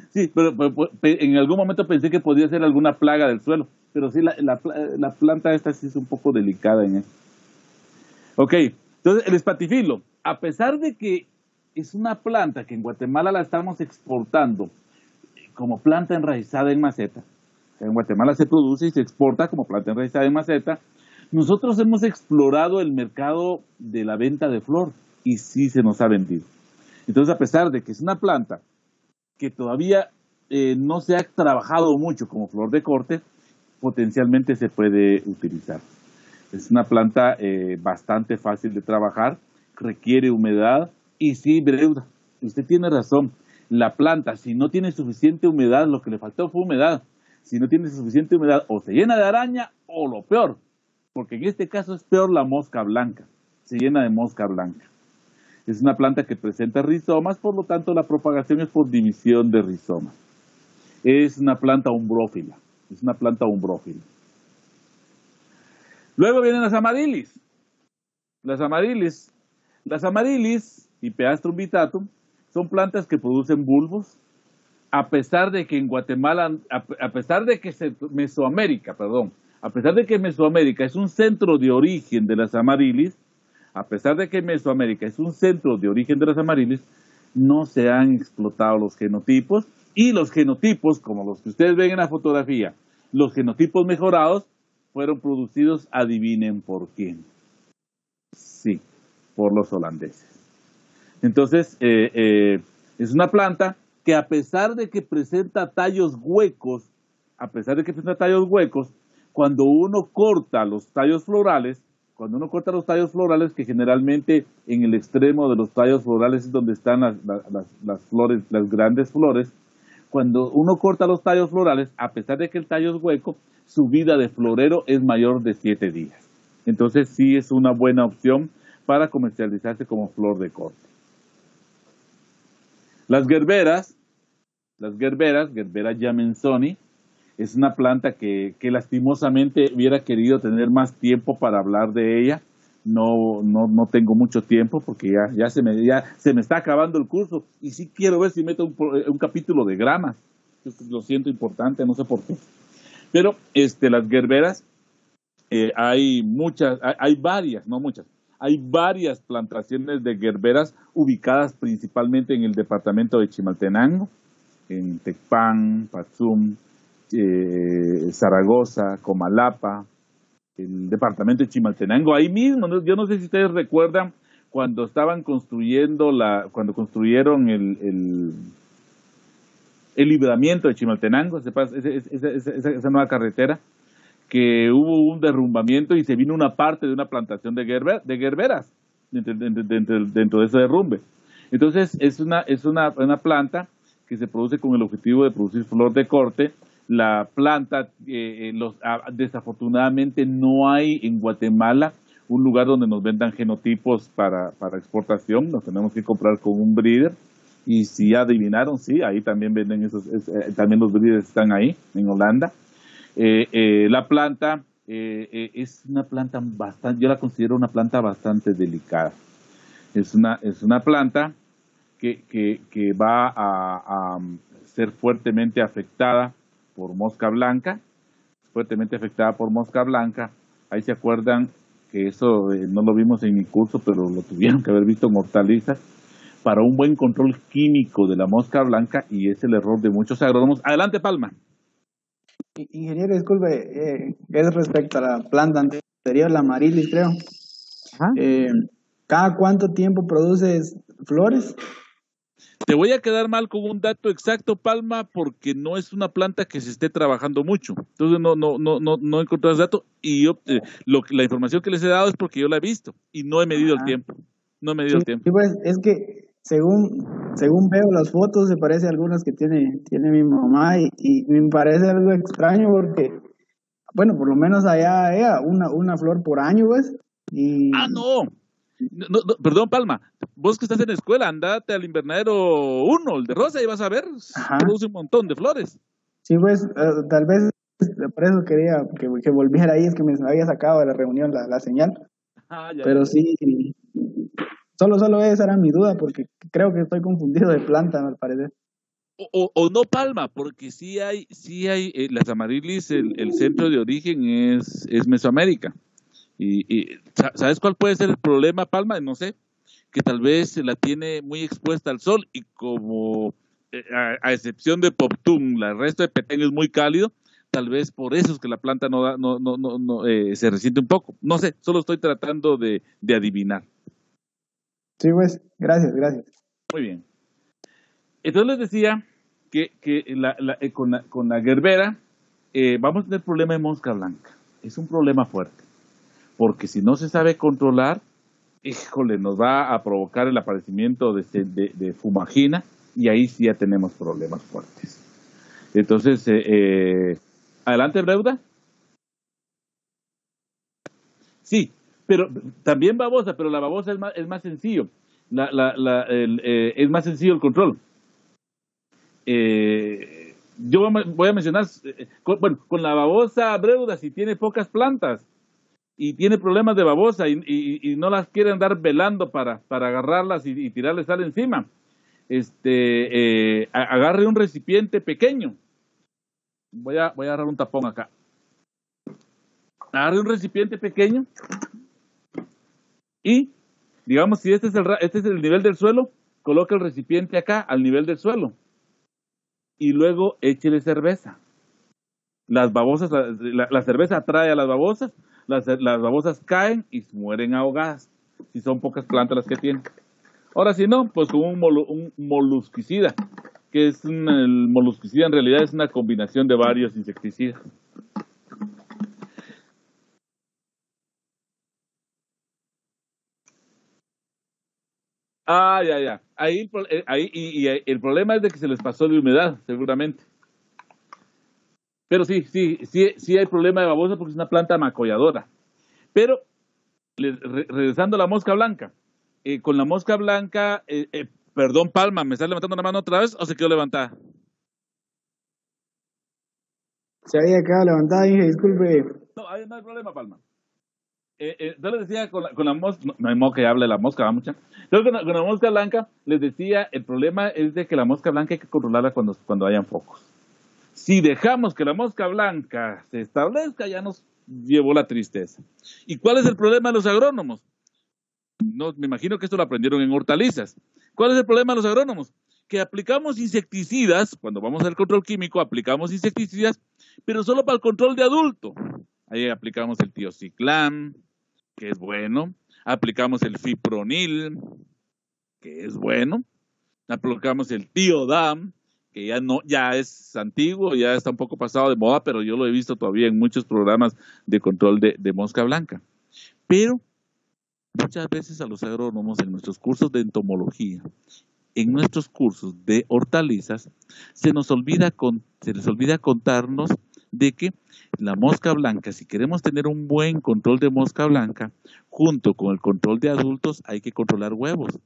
Sí, pero en algún momento pensé que podía ser alguna plaga del suelo, pero sí, la planta esta sí es un poco delicada en eso. Ok, entonces el espatifilo, a pesar de que es una planta que en Guatemala la estamos exportando como planta enraizada en maceta, en Guatemala se produce y se exporta como planta enraizada en maceta, nosotros hemos explorado el mercado de la venta de flor y sí se nos ha vendido. Entonces, a pesar de que es una planta que todavía no se ha trabajado mucho como flor de corte, potencialmente se puede utilizar. Es una planta bastante fácil de trabajar, requiere humedad y sí, Breuda, usted tiene razón. La planta, si no tiene suficiente humedad, lo que le faltó fue humedad. Si no tiene suficiente humedad, o se llena de araña o lo peor, porque en este caso es peor la mosca blanca, se llena de mosca blanca. Es una planta que presenta rizomas, por lo tanto la propagación es por división de rizomas. Es una planta umbrófila, Luego vienen las amarilis. Las amarilis y Piastrum vitatum son plantas que producen bulbos, a pesar de que en Guatemala, a pesar de que Mesoamérica es un centro de origen de las amarilis, no se han explotado los genotipos, y los genotipos, como los que ustedes ven en la fotografía, los genotipos mejorados, fueron producidos, adivinen por quién. Sí, por los holandeses. Entonces, es una planta que a pesar de que presenta tallos huecos, cuando uno corta los tallos florales, que generalmente en el extremo de los tallos florales es donde están las flores, las grandes flores, cuando uno corta los tallos florales, a pesar de que el tallo es hueco, su vida de florero es mayor de 7 días. Entonces sí es una buena opción para comercializarse como flor de corte. Las gerberas, Gerbera jamensoni, es una planta que lastimosamente hubiera querido tener más tiempo para hablar de ella. No tengo mucho tiempo porque ya se me está acabando el curso y sí quiero ver si meto un capítulo de gramas. Lo siento importante, no sé por qué. Pero las gerberas, hay varias plantaciones de gerberas ubicadas principalmente en el departamento de Chimaltenango, en Tecpan, Patzum, Zaragoza, Comalapa, el departamento de Chimaltenango, ahí mismo. Yo no sé si ustedes recuerdan cuando cuando construyeron el libramiento de Chimaltenango, esa nueva carretera, que hubo un derrumbamiento y se vino una parte de una plantación de gerberas dentro de ese derrumbe. Entonces es una planta que se produce con el objetivo de producir flor de corte. La planta, desafortunadamente no hay en Guatemala un lugar donde nos vendan genotipos para exportación. Nos tenemos que comprar con un breeder. Y si ya adivinaron, sí, ahí también venden también los breeders están ahí, en Holanda. La planta es una planta yo la considero una planta bastante delicada. Es una planta que va a ser fuertemente afectada por mosca blanca, Ahí se acuerdan que eso no lo vimos en mi curso, pero lo tuvieron que haber visto en hortalizas, para un buen control químico de la mosca blanca, y es el error de muchos agrónomos. Adelante, Palma. Ingeniero, disculpe, es respecto a la planta anterior, la amarilis, creo. Ajá. ¿Cada cuánto tiempo produce flores? Te voy a quedar mal con un dato exacto, Palma, porque no es una planta que se esté trabajando mucho. Entonces no encontré ese dato y yo, la información que les he dado es porque yo la he visto y no he medido el Ajá. tiempo. No he medido Sí, el tiempo. sí, pues es que según veo las fotos, se parece a algunas que tiene mi mamá y me parece algo extraño porque, bueno, por lo menos allá era una flor por año, pues, Ah, y no. Perdón, Palma. Vos que estás en la escuela, andate al invernadero 1, el de rosa, y vas a ver, ajá, produce un montón de flores. sí, pues, tal vez por eso quería que volviera ahí, es que me había sacado de la reunión la señal, Ah, ya. pero sí, solo esa era mi duda porque creo que estoy confundido de planta, al parecer. O no Palma, porque sí hay las amarilis, el centro de origen es Mesoamérica. ¿Sabes cuál puede ser el problema, Palma? No sé, que tal vez se la tiene muy expuesta al sol y como a excepción de Poptum, el resto de Petén es muy cálido, tal vez por eso es que la planta se resiente un poco. No sé, solo estoy tratando de adivinar. Sí, pues, gracias. Muy bien. Entonces les decía que con la gerbera vamos a tener problema de mosca blanca. Es un problema fuerte, porque si no se sabe controlar, híjole, nos va a provocar el aparecimiento de fumagina y ahí sí ya tenemos problemas fuertes. Entonces, adelante, Breuda. Sí, pero también babosa, pero la babosa es más sencillo. Es más sencillo el control. Yo voy a mencionar, con la babosa Breuda, si tiene pocas plantas y tiene problemas de babosa y no las quiere andar velando para agarrarlas y tirarle sal encima, agarre un recipiente pequeño. Voy a agarrar un tapón acá. Agarre un recipiente pequeño y, digamos, si este es el nivel del suelo, coloca el recipiente acá al nivel del suelo y luego échele cerveza. Las babosas, la cerveza atrae a las babosas, las babosas caen y mueren ahogadas, si son pocas plantas las que tienen. Ahora, si no, pues con un molusquicida, el molusquicida en realidad es una combinación de varios insecticidas. Ah, ya. Ahí y el problema es de que se les pasó de humedad, seguramente. Pero sí hay problema de babosa porque es una planta macolladora. Pero, regresando a la mosca blanca, con la mosca blanca, perdón, Palma, ¿me estás levantando la mano otra vez o se quedó levantada? Se había quedado levantada, dije, disculpe. No, ahí no hay problema, Palma. Yo les decía con la mosca, no hay modo que hable la mosca, va mucha. Entonces con la mosca blanca, les decía, el problema es de que la mosca blanca hay que controlarla cuando hayan focos. Si dejamos que la mosca blanca se establezca, ya nos llevó la tristeza. ¿Y cuál es el problema de los agrónomos? No, me imagino que esto lo aprendieron en hortalizas. ¿Cuál es el problema de los agrónomos? Que aplicamos insecticidas, cuando vamos al control químico, aplicamos insecticidas, pero solo para el control de adulto. Ahí aplicamos el tiociclán, que es bueno. Aplicamos el fipronil, que es bueno. Aplicamos el tiodam, que ya es antiguo, ya está un poco pasado de moda, pero yo lo he visto todavía en muchos programas de control de mosca blanca. Pero muchas veces a los agrónomos en nuestros cursos de entomología, en nuestros cursos de hortalizas, se les olvida contarnos de que la mosca blanca, si queremos tener un buen control de mosca blanca, junto con el control de adultos, hay que controlar huevos,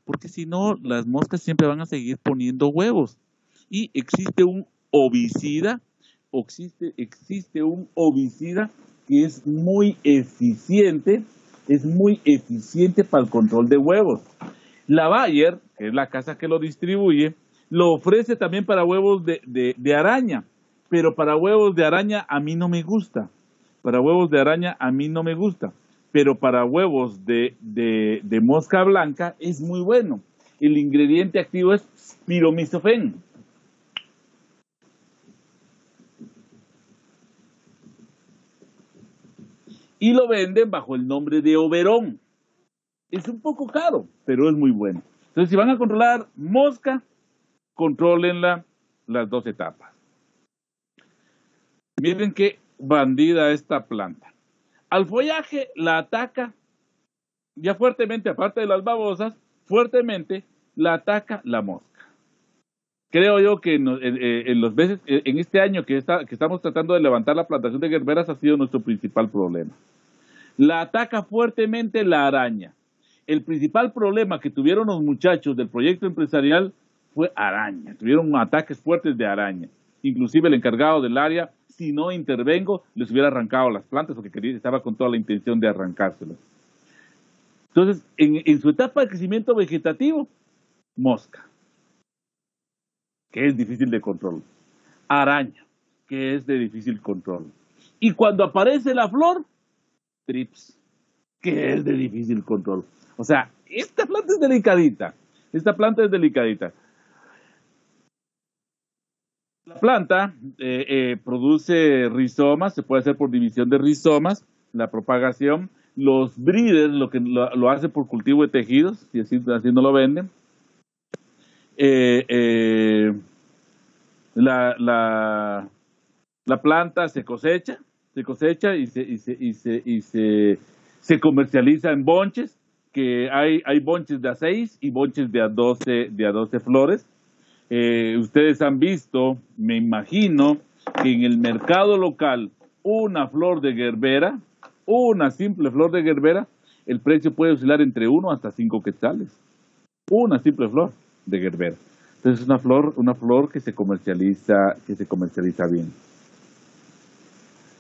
porque si no, las moscas siempre van a seguir poniendo huevos. Y existe un ovicida, existe un ovicida que es muy eficiente para el control de huevos. La Bayer, que es la casa que lo distribuye, lo ofrece también para huevos de araña, pero para huevos de araña a mí no me gusta. Para huevos de araña a mí no me gusta, pero para huevos de mosca blanca es muy bueno. El ingrediente activo es spiromisofen. Y lo venden bajo el nombre de Oberón. Es un poco caro, pero es muy bueno. Entonces, si van a controlar mosca, contrólenla las 2 etapas. Miren qué bandida esta planta. Al follaje la ataca ya fuertemente, aparte de las babosas, fuertemente la ataca la mosca. Creo yo que en los meses, en este año que estamos tratando de levantar la plantación de gerberas ha sido nuestro principal problema. La ataca fuertemente la araña. El principal problema que tuvieron los muchachos del proyecto empresarial fue araña. Tuvieron ataques fuertes de araña. Inclusive el encargado del área, si no intervengo, les hubiera arrancado las plantas porque estaba con toda la intención de arrancárselas. Entonces, en su etapa de crecimiento vegetativo, mosca, que es difícil de control. Araña, que es de difícil control. Y cuando aparece la flor, trips, que es de difícil control. O sea, esta planta es delicadita. Esta planta es delicadita. La planta produce rizomas, se puede hacer por división de rizomas, la propagación. Los breeders lo hacen por cultivo de tejidos, y así no lo venden. La planta se cosecha y se comercializa en bonches, que hay bonches de a 6 y bonches de a 12 flores. Ustedes han visto, me imagino, que en el mercado local una flor de gerbera, una simple flor de gerbera, el precio puede oscilar entre 1 hasta 5 quetzales. Una simple flor de gerbera. Entonces es una flor que se comercializa bien.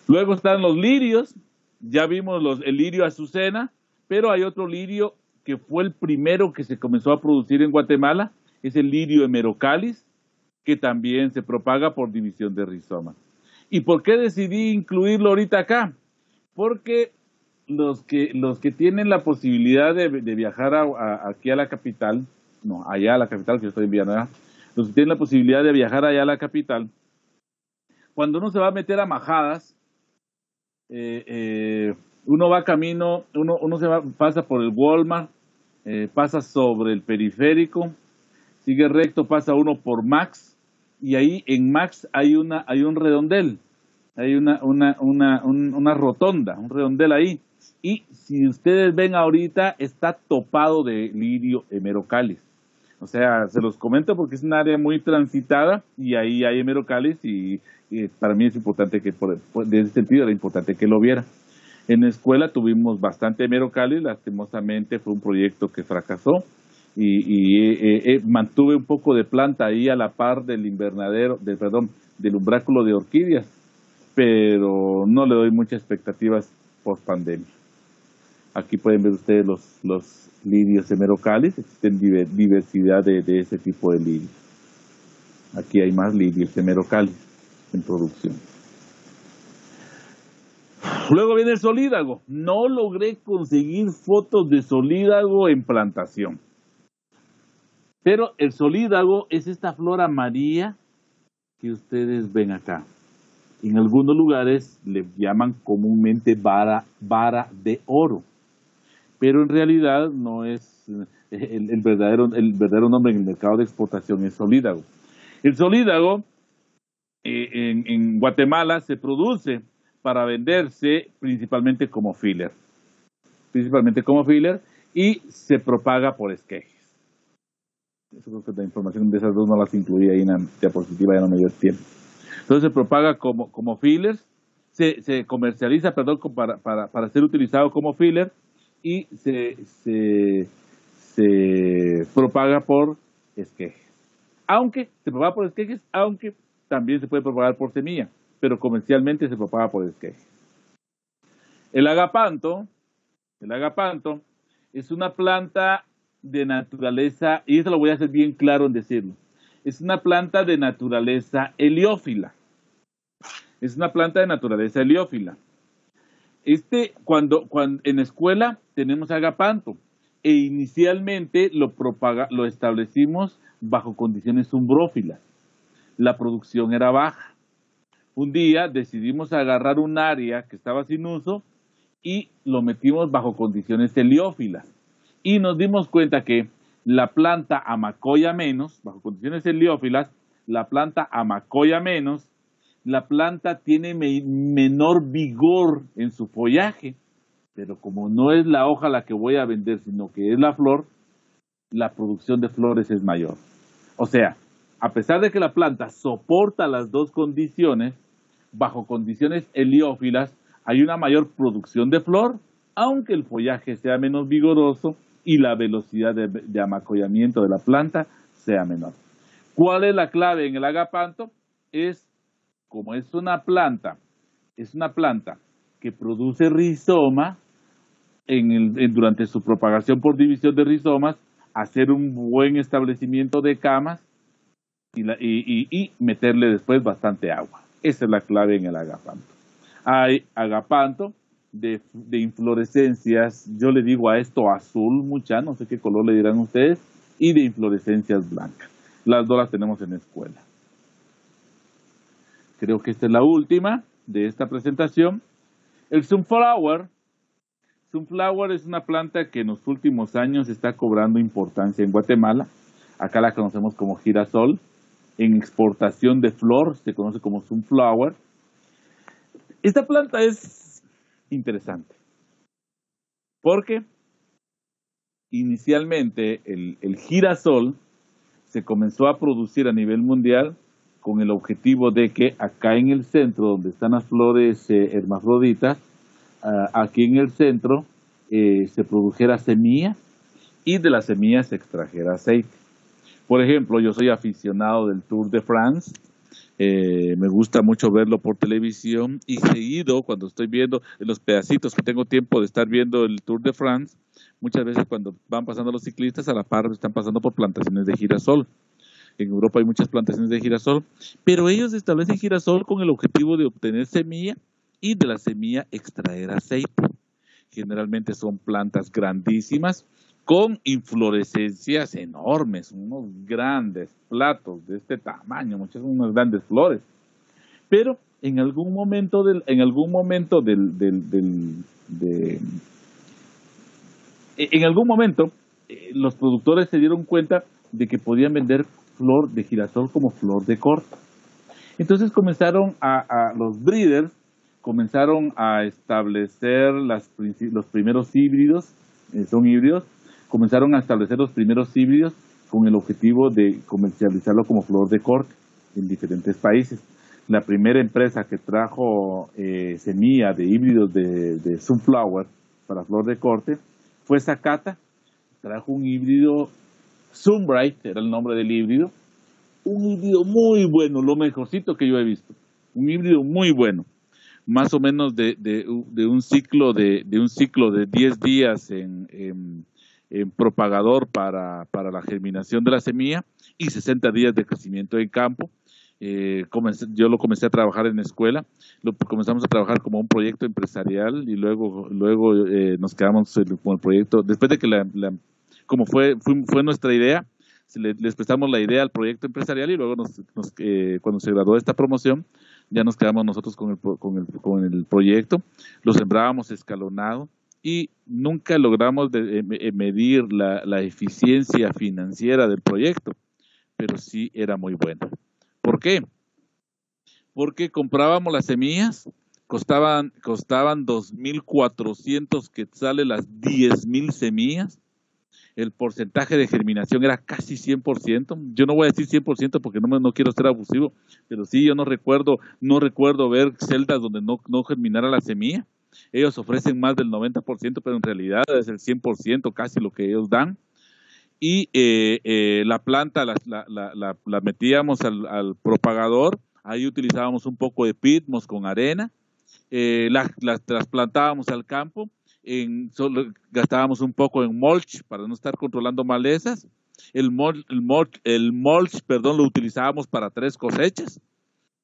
Luego están los lirios. Ya vimos el lirio azucena, pero hay otro lirio que fue el primero que se comenzó a producir en Guatemala, es el lirio hemerocalis, que también se propaga por división de rizoma. ¿Y por qué decidí incluirlo ahorita acá? Porque los que tienen la posibilidad de viajar aquí a la capital, no, allá a la capital, que yo estoy en Villanueva, los que tienen la posibilidad de viajar allá a la capital, cuando uno se va a meter a Majadas, uno va camino, pasa por el Walmart, pasa sobre el periférico, sigue recto, pasa uno por Max, y ahí en Max hay un redondel, hay una rotonda, un redondel ahí, y si ustedes ven ahorita, está topado de lirio hemerocalis. O sea, se los comento porque es un área muy transitada y ahí hay hemerocalis y para mí es importante que, de ese sentido, era importante que lo viera. En la escuela tuvimos bastante hemerocalis, lastimosamente fue un proyecto que fracasó y mantuve un poco de planta ahí a la par del del umbráculo de orquídeas, pero no le doy muchas expectativas post pandemia. Aquí pueden ver ustedes los lirios hemerocalis, existen diversidad de ese tipo de lirios. Aquí hay más lirios hemerocalis en producción. Luego viene el solídago. No logré conseguir fotos de solídago en plantación. Pero el solídago es esta flor amarilla que ustedes ven acá. En algunos lugares le llaman comúnmente vara de oro. Pero en realidad no es el verdadero nombre en el mercado de exportación, es solídago. El solídago en Guatemala se produce para venderse principalmente como filler. Y se propaga por esquejes. Eso creo que la información de esas dos no las incluía ahí en la diapositiva, ya no me dio tiempo. Entonces se propaga como fillers, se comercializa, para ser utilizado como filler, y se propaga por esquejes. Se propaga por esquejes, aunque también se puede propagar por semilla, pero comercialmente se propaga por esquejes. El agapanto es una planta de naturaleza, y esto lo voy a hacer bien claro en decirlo, es una planta de naturaleza heliófila. Cuando en la escuela tenemos agapanto e inicialmente lo establecimos bajo condiciones umbrófilas. La producción era baja. Un día decidimos agarrar un área que estaba sin uso y lo metimos bajo condiciones heliófilas. Y nos dimos cuenta que la planta amacoya menos, bajo condiciones heliófilas, la planta amacoya menos, la planta tiene menor vigor en su follaje, pero como no es la hoja la que voy a vender, sino que es la flor, la producción de flores es mayor. O sea, a pesar de que la planta soporta las dos condiciones, bajo condiciones heliófilas hay una mayor producción de flor, aunque el follaje sea menos vigoroso y la velocidad de amacollamiento de la planta sea menor. ¿Cuál es la clave en el agapanto? Como es una planta que produce rizoma durante su propagación por división de rizomas, hacer un buen establecimiento de camas y meterle después bastante agua. Esa es la clave en el agapanto. Hay agapanto de inflorescencias, yo le digo a esto azul, no sé qué color le dirán ustedes, y de inflorescencias blancas. Las dos las tenemos en la escuela. Creo que esta es la última de esta presentación. El sunflower. Sunflower es una planta que en los últimos años está cobrando importancia en Guatemala. Acá la conocemos como girasol. En exportación de flor se conoce como sunflower. Esta planta es interesante porque inicialmente el girasol se comenzó a producir a nivel mundial con el objetivo de que acá en el centro, donde están las flores hermafroditas, aquí en el centro se produjera semilla y de la semilla se extrajera aceite. Por ejemplo, yo soy aficionado del Tour de France, me gusta mucho verlo por televisión y seguido cuando estoy viendo en los pedacitos que tengo tiempo de estar viendo el Tour de France, muchas veces cuando van pasando los ciclistas a la par están pasando por plantaciones de girasol. En Europa hay muchas plantaciones de girasol, pero ellos establecen girasol con el objetivo de obtener semilla y de la semilla extraer aceite. Generalmente son plantas grandísimas con inflorescencias enormes, unos grandes platos de este tamaño, unas grandes flores. Pero en algún momento los productores se dieron cuenta de que podían vender flor de girasol como flor de corte. Entonces comenzaron los breeders comenzaron a establecer los primeros híbridos, comenzaron a establecer los primeros híbridos con el objetivo de comercializarlo como flor de corte en diferentes países. La primera empresa que trajo semilla de híbridos de sunflower para flor de corte fue Zacata. Trajo un híbrido, Sunbright era el nombre del híbrido, un híbrido muy bueno, lo mejorcito que yo he visto, un híbrido muy bueno, más o menos de un ciclo de 10 días en propagador para la germinación de la semilla y 60 días de crecimiento en campo. Yo lo comencé a trabajar en escuela, comenzamos a trabajar como un proyecto empresarial y luego nos quedamos con el proyecto, después de que como fue nuestra idea, les prestamos la idea al proyecto empresarial y luego cuando se graduó esta promoción, ya nos quedamos nosotros con el proyecto, lo sembrábamos escalonado y nunca logramos medir la eficiencia financiera del proyecto, pero sí era muy bueno. ¿Por qué? Porque comprábamos las semillas, costaban 2.400 quetzales las 10.000 semillas. El porcentaje de germinación era casi 100%. Yo no voy a decir 100% porque no quiero ser abusivo, pero sí, yo no recuerdo ver celdas donde no germinara la semilla. Ellos ofrecen más del 90%, pero en realidad es el 100% casi lo que ellos dan. Y la planta la metíamos al propagador, ahí utilizábamos un poco de pitmos con arena, las trasplantábamos al campo, gastábamos un poco en mulch para no estar controlando malezas. El mulch, lo utilizábamos para 3 cosechas,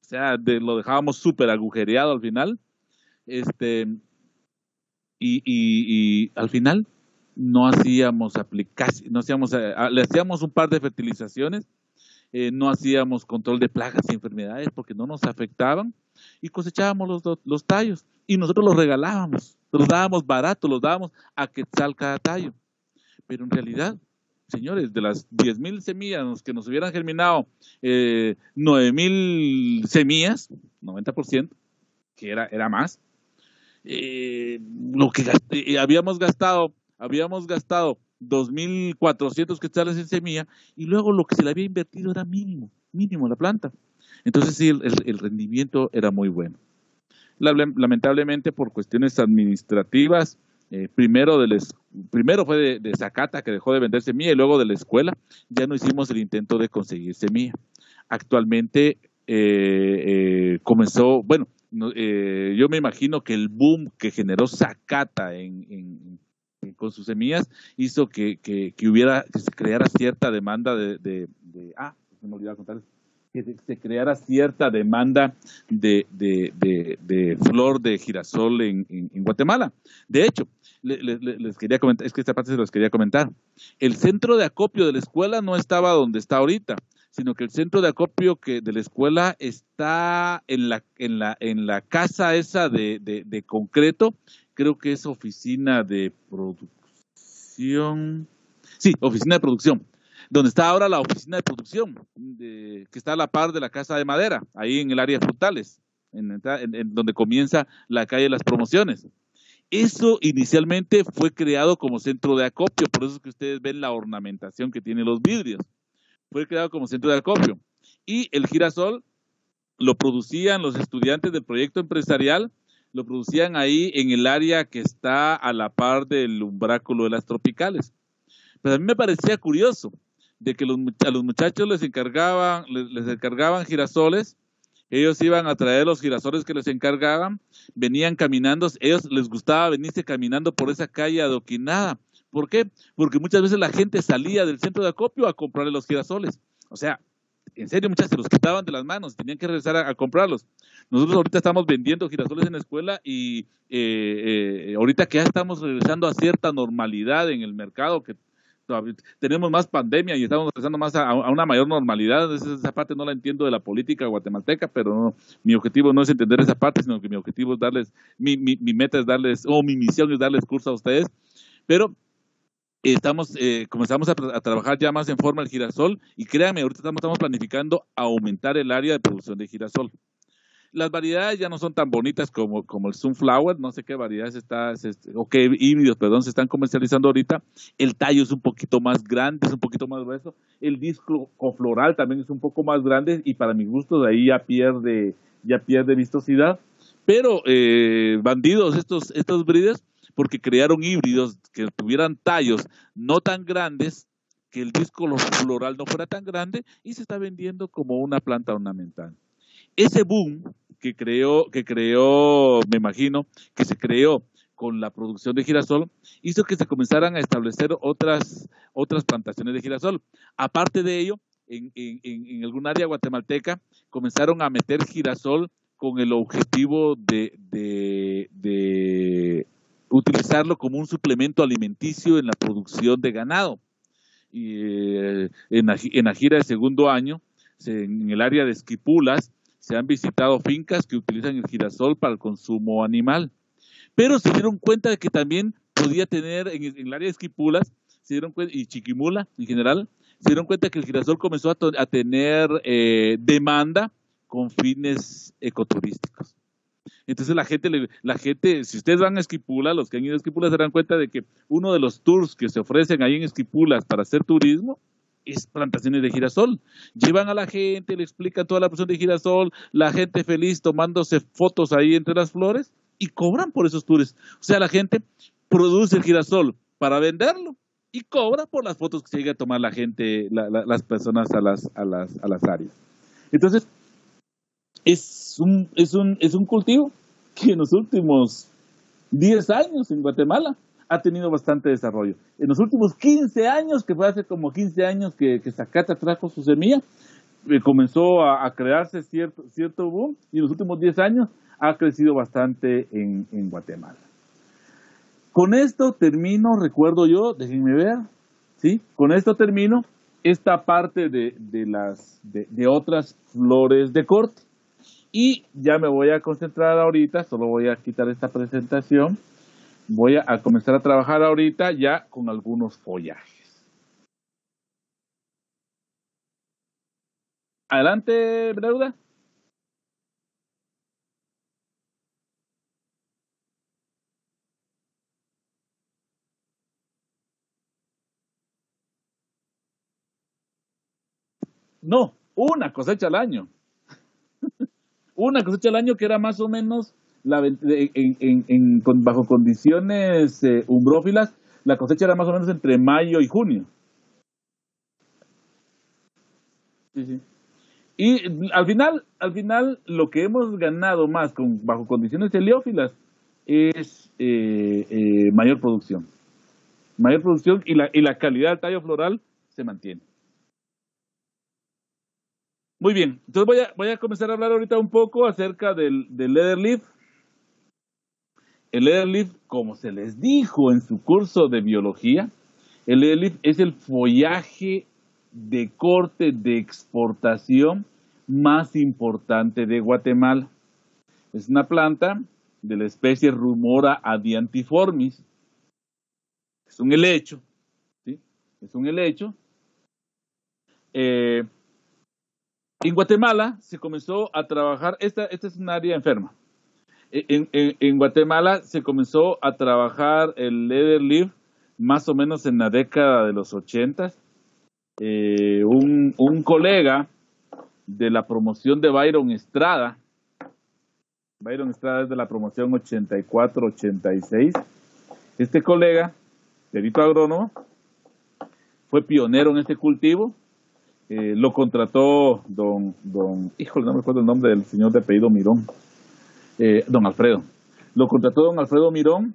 o sea, lo dejábamos súper agujereado al final, y al final no hacíamos le hacíamos un par de fertilizaciones, no hacíamos control de plagas y enfermedades porque no nos afectaban y cosechábamos los tallos y nosotros los regalábamos, los dábamos barato, los dábamos a quetzal cada tallo, pero en realidad señores, de las 10,000 semillas que nos hubieran germinado, 9,000 semillas, 90%, que era más, lo que habíamos gastado 2,400 quetzales en semilla, y luego lo que se le había invertido era mínimo la planta. Entonces sí, el rendimiento era muy bueno. Lamentablemente por cuestiones administrativas, primero fue de Zacata, que dejó de vender semilla, y luego de la escuela ya no hicimos el intento de conseguir semilla. Actualmente comenzó, bueno, yo me imagino que el boom que generó Zacata con sus semillas hizo que se creara cierta demanda se me olvidaba contarles, que se creara cierta demanda de flor de girasol en Guatemala. De hecho, les quería comentar, es que esta parte se los quería comentar. El centro de acopio de la escuela no estaba donde está ahorita, sino que el centro de acopio de la escuela está en la casa esa de concreto. Creo que es oficina de producción. Sí, oficina de producción. Donde está ahora la oficina de producción, que está a la par de la casa de madera, ahí en el área de frutales, en donde comienza la calle de las Promociones. Eso inicialmente fue creado como centro de acopio, por eso es que ustedes ven la ornamentación que tiene los vidrios. Fue creado como centro de acopio. Y el girasol lo producían los estudiantes del proyecto empresarial, lo producían ahí en el área que está a la par del umbráculo de las tropicales. Pero a mí me parecía curioso de que a los muchachos les encargaban girasoles, ellos iban a traer los girasoles que les encargaban, venían caminando, ellos les gustaba venirse caminando por esa calle adoquinada. ¿Por qué? Porque muchas veces la gente salía del centro de acopio a comprarle los girasoles. O sea, en serio, muchachos, se los quitaban de las manos, tenían que regresar a comprarlos. Nosotros ahorita estamos vendiendo girasoles en la escuela y ahorita que ya estamos regresando a cierta normalidad en el mercado, que tenemos más pandemia y estamos regresando más a una mayor normalidad. Esa parte no la entiendo de la política guatemalteca, pero no, mi objetivo no es entender esa parte, sino que mi objetivo es darles, mi meta es darles, o mi misión es darles curso a ustedes, pero comenzamos a trabajar ya más en forma el girasol, y créanme, ahorita estamos planificando aumentar el área de producción de girasol. Las variedades ya no son tan bonitas como el Sunflower, no sé qué variedades o qué híbridos, se están comercializando ahorita. El tallo es un poquito más grande, es un poquito más grueso. El disco floral también es un poco más grande, y para mi gusto de ahí ya pierde vistosidad. Pero bandidos estos breeders, porque crearon híbridos que tuvieran tallos no tan grandes, que el disco floral no fuera tan grande, y se está vendiendo como una planta ornamental. Ese boom que creó, me imagino, que se creó con la producción de girasol, hizo que se comenzaran a establecer otras plantaciones de girasol. Aparte de ello, en algún área guatemalteca comenzaron a meter girasol con el objetivo de utilizarlo como un suplemento alimenticio en la producción de ganado. Y en la gira de segundo año, en el área de Esquipulas, se han visitado fincas que utilizan el girasol para el consumo animal. Pero se dieron cuenta de que también podía tener, en el área de Esquipulas, y Chiquimula en general, se dieron cuenta que el girasol comenzó a tener demanda con fines ecoturísticos. Entonces la gente, si ustedes van a Esquipula, los que han ido a Esquipula se dan cuenta de que uno de los tours que se ofrecen ahí en Esquipulas para hacer turismo es plantaciones de girasol. Llevan a la gente, le explican toda la producción de girasol, la gente feliz tomándose fotos ahí entre las flores, y cobran por esos tours. O sea, la gente produce el girasol para venderlo y cobra por las fotos que se llega a tomar la gente, las personas a las áreas. Entonces, es un cultivo que en los últimos 10 años en Guatemala ha tenido bastante desarrollo. En los últimos 15 años, que fue hace como 15 años que Zacata trajo su semilla, comenzó a crearse cierto boom, y en los últimos 10 años ha crecido bastante en Guatemala. Con esto termino, recuerdo yo, déjenme ver, ¿sí? Con esto termino esta parte de otras flores de corte. Y ya me voy a concentrar ahorita, solo voy a quitar esta presentación. Voy a comenzar a trabajar ahorita ya con algunos follajes. Adelante, Breuda. No, una cosecha al año. Una cosecha al año que era más o menos, bajo condiciones umbrófilas, la cosecha era más o menos entre mayo y junio. Sí, sí. Y al final, lo que hemos ganado más bajo condiciones heliófilas es mayor producción. Mayor producción y la calidad del tallo floral se mantiene. Muy bien, entonces voy a comenzar a hablar ahorita un poco acerca del leather leaf. El leather leaf, como se les dijo en su curso de biología, el leather leaf es el follaje de corte de exportación más importante de Guatemala. Es una planta de la especie Rumora adiantiformis. Es un helecho, ¿sí? Es un helecho. En Guatemala se comenzó a trabajar, esta es un área enferma. En Guatemala se comenzó a trabajar el leather leaf más o menos en la década de los 80. Un colega de la promoción de Byron Estrada es de la promoción 84-86. Este colega, perito agrónomo, fue pionero en este cultivo. Lo contrató híjole, no me acuerdo el nombre del señor de apellido Mirón, don Alfredo. Lo contrató don Alfredo Mirón,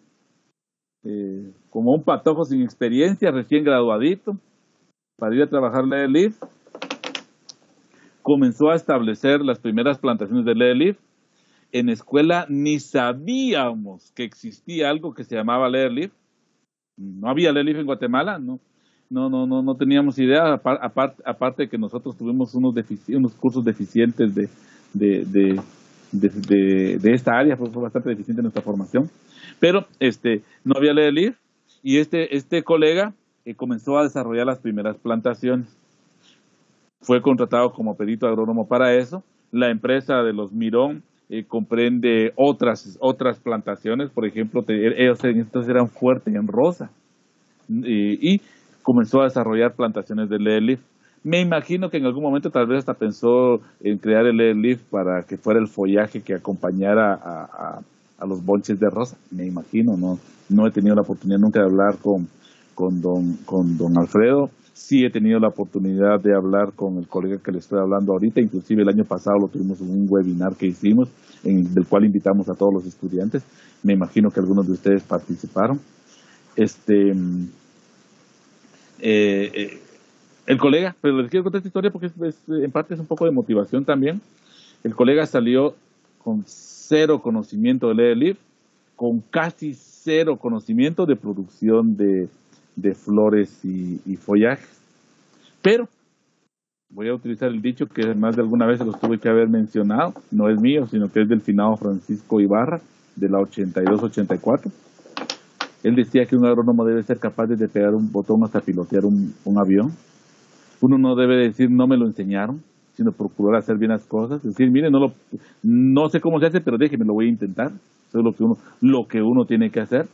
como un patojo sin experiencia, recién graduadito, para ir a trabajar leather leaf. Comenzó a establecer las primeras plantaciones de leather leaf. En escuela ni sabíamos que existía algo que se llamaba leather leaf. No había leather leaf en Guatemala, no teníamos idea, aparte de que nosotros tuvimos unos cursos deficientes de esta área, fue bastante deficiente nuestra formación, pero no había leather leaf, y este colega comenzó a desarrollar las primeras plantaciones. Fue contratado como perito agrónomo para eso. La empresa de los Mirón comprende otras plantaciones, por ejemplo, ellos entonces eran fuertes en rosa, y comenzó a desarrollar plantaciones de leather leaf. Me imagino que en algún momento tal vez hasta pensó en crear el leather leaf para que fuera el follaje que acompañara a los bonches de rosa. Me imagino, no he tenido la oportunidad nunca de hablar con don Alfredo. Sí he tenido la oportunidad de hablar con el colega que le estoy hablando ahorita, inclusive el año pasado lo tuvimos en un webinar que hicimos, del cual invitamos a todos los estudiantes. Me imagino que algunos de ustedes participaron. El colega, pero les quiero contar esta historia porque en parte es un poco de motivación también. El colega salió con cero conocimiento de leather leaf, con casi cero conocimiento de producción de flores y follajes. Pero voy a utilizar el dicho que más de alguna vez se los tuve que haber mencionado, no es mío, sino que es del finado Francisco Ibarra, de la 82-84. Él decía que un agrónomo debe ser capaz de pegar un botón hasta pilotear un avión. Uno no debe decir, no me lo enseñaron, sino procurar hacer bien las cosas. Es decir, mire, no sé cómo se hace, pero déjeme, lo voy a intentar. Eso es lo que uno tiene que hacer.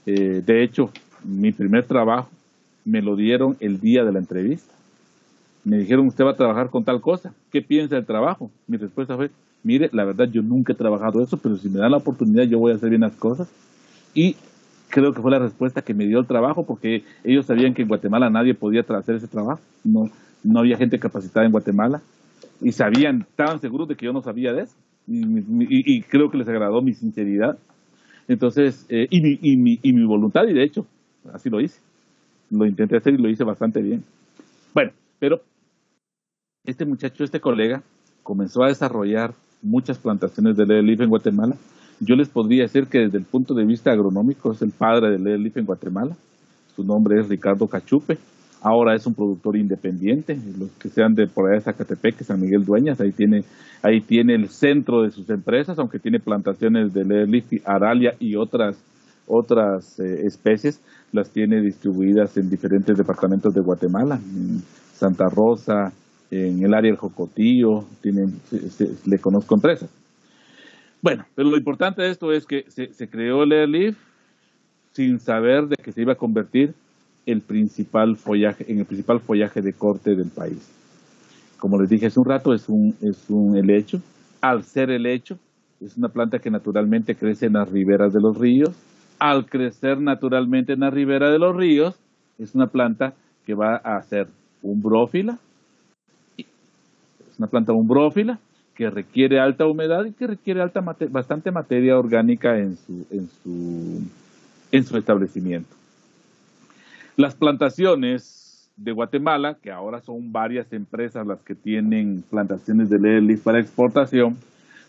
De hecho, mi primer trabajo me lo dieron el día de la entrevista. Me dijeron, usted va a trabajar con tal cosa. ¿Qué piensa del trabajo? Mi respuesta fue, mire, la verdad yo nunca he trabajado eso, pero si me dan la oportunidad yo voy a hacer bien las cosas. Y creo que fue la respuesta que me dio el trabajo, porque ellos sabían que en Guatemala nadie podía hacer ese trabajo. No había gente capacitada en Guatemala. Y estaban seguros de que yo no sabía de eso. Y creo que les agradó mi sinceridad. Entonces, y mi voluntad, y de hecho, así lo hice. Lo intenté hacer y lo hice bastante bien. Bueno, pero este colega, comenzó a desarrollar muchas plantaciones de leather leaf en Guatemala. Yo les podría decir que desde el punto de vista agronómico es el padre del leather leaf en Guatemala. Su nombre es Ricardo Cachupe. Ahora es un productor independiente. Los que sean de por allá de Zacatepec, San Miguel Dueñas, ahí tiene el centro de sus empresas, aunque tiene plantaciones de leather leaf, aralia y otras especies, las tiene distribuidas en diferentes departamentos de Guatemala, en Santa Rosa, en el área del Jocotillo, le conozco empresas. Bueno, pero lo importante de esto es que se creó el Airlift sin saber de que se iba a convertir en el principal follaje de corte del país. Como les dije hace un rato, es un helecho. Al ser helecho, es una planta que naturalmente crece en las riberas de los ríos. Al crecer naturalmente en la ribera de los ríos, es una planta que va a ser umbrófila. Es una planta umbrófila que requiere alta humedad y que requiere bastante materia orgánica en su establecimiento. Las plantaciones de Guatemala, que ahora son varias empresas las que tienen plantaciones de Airlift para exportación,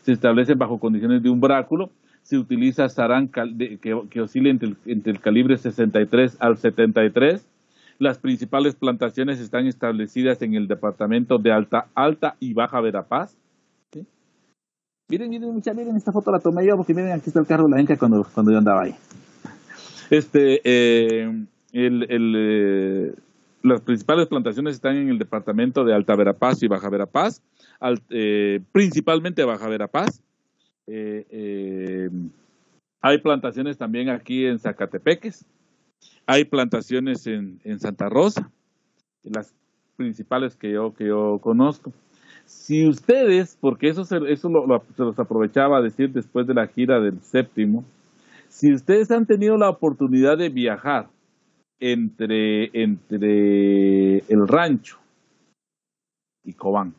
se establecen bajo condiciones de umbráculo. Se utiliza sarán que oscila entre el calibre 63 al 73. Las principales plantaciones están establecidas en el departamento de Alta y Baja Verapaz. ¿Sí? Miren, esta foto la tomé yo, porque miren, aquí está el carro de la Enca cuando yo andaba ahí. Las principales plantaciones están en el departamento de Alta Verapaz y Baja Verapaz, principalmente Baja Verapaz. Hay plantaciones también aquí en Zacatepeques, hay plantaciones en Santa Rosa, las principales que yo conozco. Si ustedes, porque eso se los aprovechaba a decir después de la gira del séptimo, si ustedes han tenido la oportunidad de viajar entre el rancho y Cobán,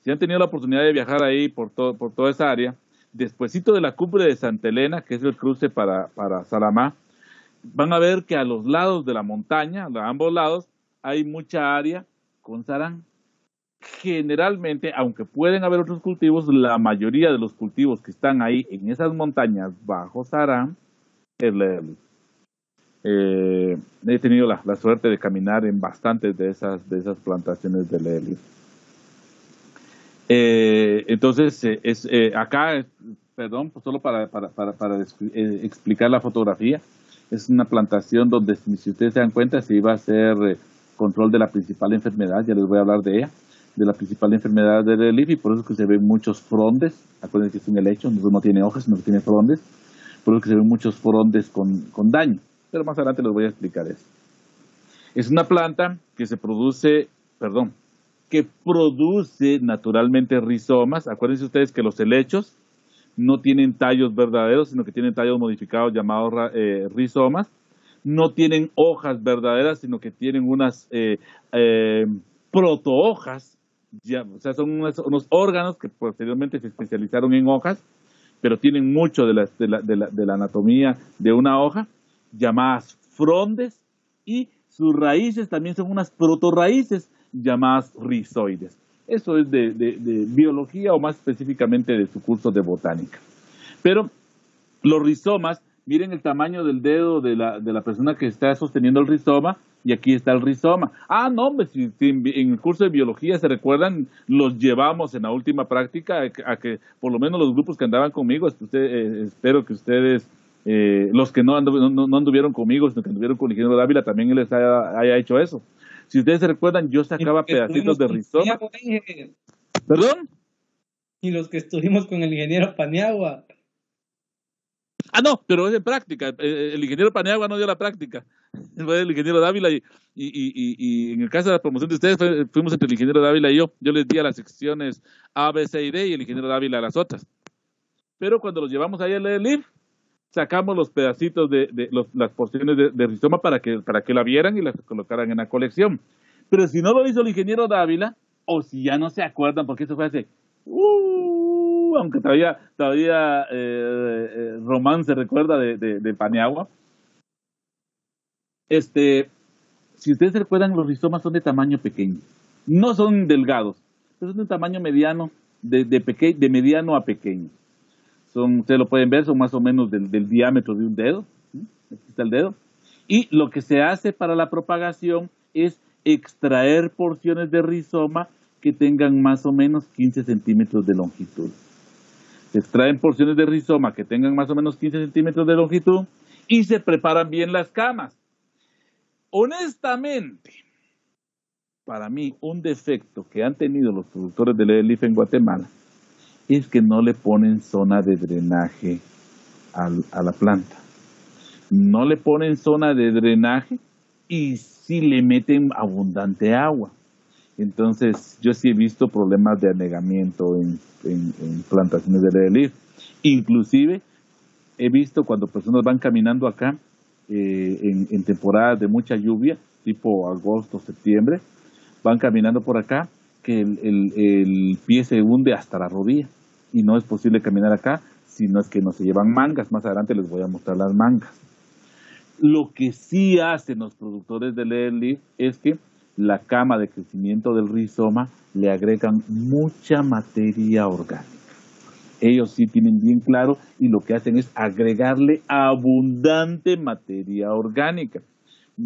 si han tenido la oportunidad de viajar ahí por toda esa área, despuesito de la cumbre de Santa Elena, que es el cruce para Salamá, van a ver que a los lados de la montaña, a ambos lados, hay mucha área con sarán. Generalmente, aunque pueden haber otros cultivos, la mayoría de los cultivos que están ahí en esas montañas bajo sarán es Airlift. He tenido la suerte de caminar en bastantes de esas plantaciones de Airlift. Entonces, solo para explicar la fotografía, es una plantación donde, si ustedes se dan cuenta, se iba a hacer control de la principal enfermedad. Ya les voy a hablar de ella, de la principal enfermedad del Airlift, y por eso es que se ven muchos frondes. Acuérdense que es un helecho, no tiene hojas, no tiene frondes, por eso es que se ven muchos frondes con daño, pero más adelante les voy a explicar eso. Es una planta que produce naturalmente rizomas. Acuérdense ustedes que los helechos no tienen tallos verdaderos, sino que tienen tallos modificados llamados rizomas. No tienen hojas verdaderas, sino que tienen unas protohojas, o sea, son unos órganos que posteriormente se especializaron en hojas, pero tienen mucho de la anatomía de una hoja, llamadas frondes, y sus raíces también son unas protorraíces llamadas rizoides. Eso es de biología, o más específicamente de su curso de botánica. Pero los rizomas, miren el tamaño del dedo de la persona que está sosteniendo el rizoma, y aquí está el rizoma. No, hombre, si en el curso de biología se recuerdan, los llevamos en la última práctica a que por lo menos los grupos que andaban conmigo, espero que ustedes, los que no anduvieron conmigo, sino que anduvieron con el ingeniero Dávila, también él les haya hecho eso. Si ustedes se recuerdan, yo sacaba pedacitos de rizoma. ¿Perdón? Y los que estuvimos con el ingeniero Paniagua. No, pero es en práctica. El ingeniero Paniagua no dio la práctica. Fue el ingeniero Dávila, y en el caso de la promoción de ustedes, fuimos entre el ingeniero Dávila y yo. Yo les di a las secciones A, B, C y D, y el ingeniero Dávila a las otras. Pero cuando los llevamos ahí al Airlift, sacamos los pedacitos las porciones de rizoma para que la vieran y las colocaran en la colección. Pero si no lo hizo el ingeniero Dávila, o si ya no se acuerdan, porque eso fue hace, aunque todavía Román se recuerda de Paniagua, si ustedes se recuerdan, los rizomas son de tamaño pequeño, no son delgados, pero son de tamaño mediano, de mediano a pequeño. Ustedes lo pueden ver, son más o menos del diámetro de un dedo. Aquí está el dedo. Y lo que se hace para la propagación es extraer porciones de rizoma que tengan más o menos 15 centímetros de longitud. Se extraen porciones de rizoma que tengan más o menos 15 centímetros de longitud y se preparan bien las camas. Honestamente, para mí, un defecto que han tenido los productores de leaf en Guatemala es que no le ponen zona de drenaje a la planta. No le ponen zona de drenaje y sí le meten abundante agua. Entonces, yo sí he visto problemas de anegamiento en plantaciones de leaf. Inclusive, he visto cuando personas van caminando acá en temporadas de mucha lluvia, tipo agosto, septiembre, van caminando por acá que el pie se hunde hasta la rodilla y no es posible caminar acá si no es que no se llevan mangas. Más adelante les voy a mostrar las mangas. Lo que sí hacen los productores de leaf es que la cama de crecimiento del rizoma le agregan mucha materia orgánica. Ellos sí tienen bien claro y lo que hacen es agregarle abundante materia orgánica.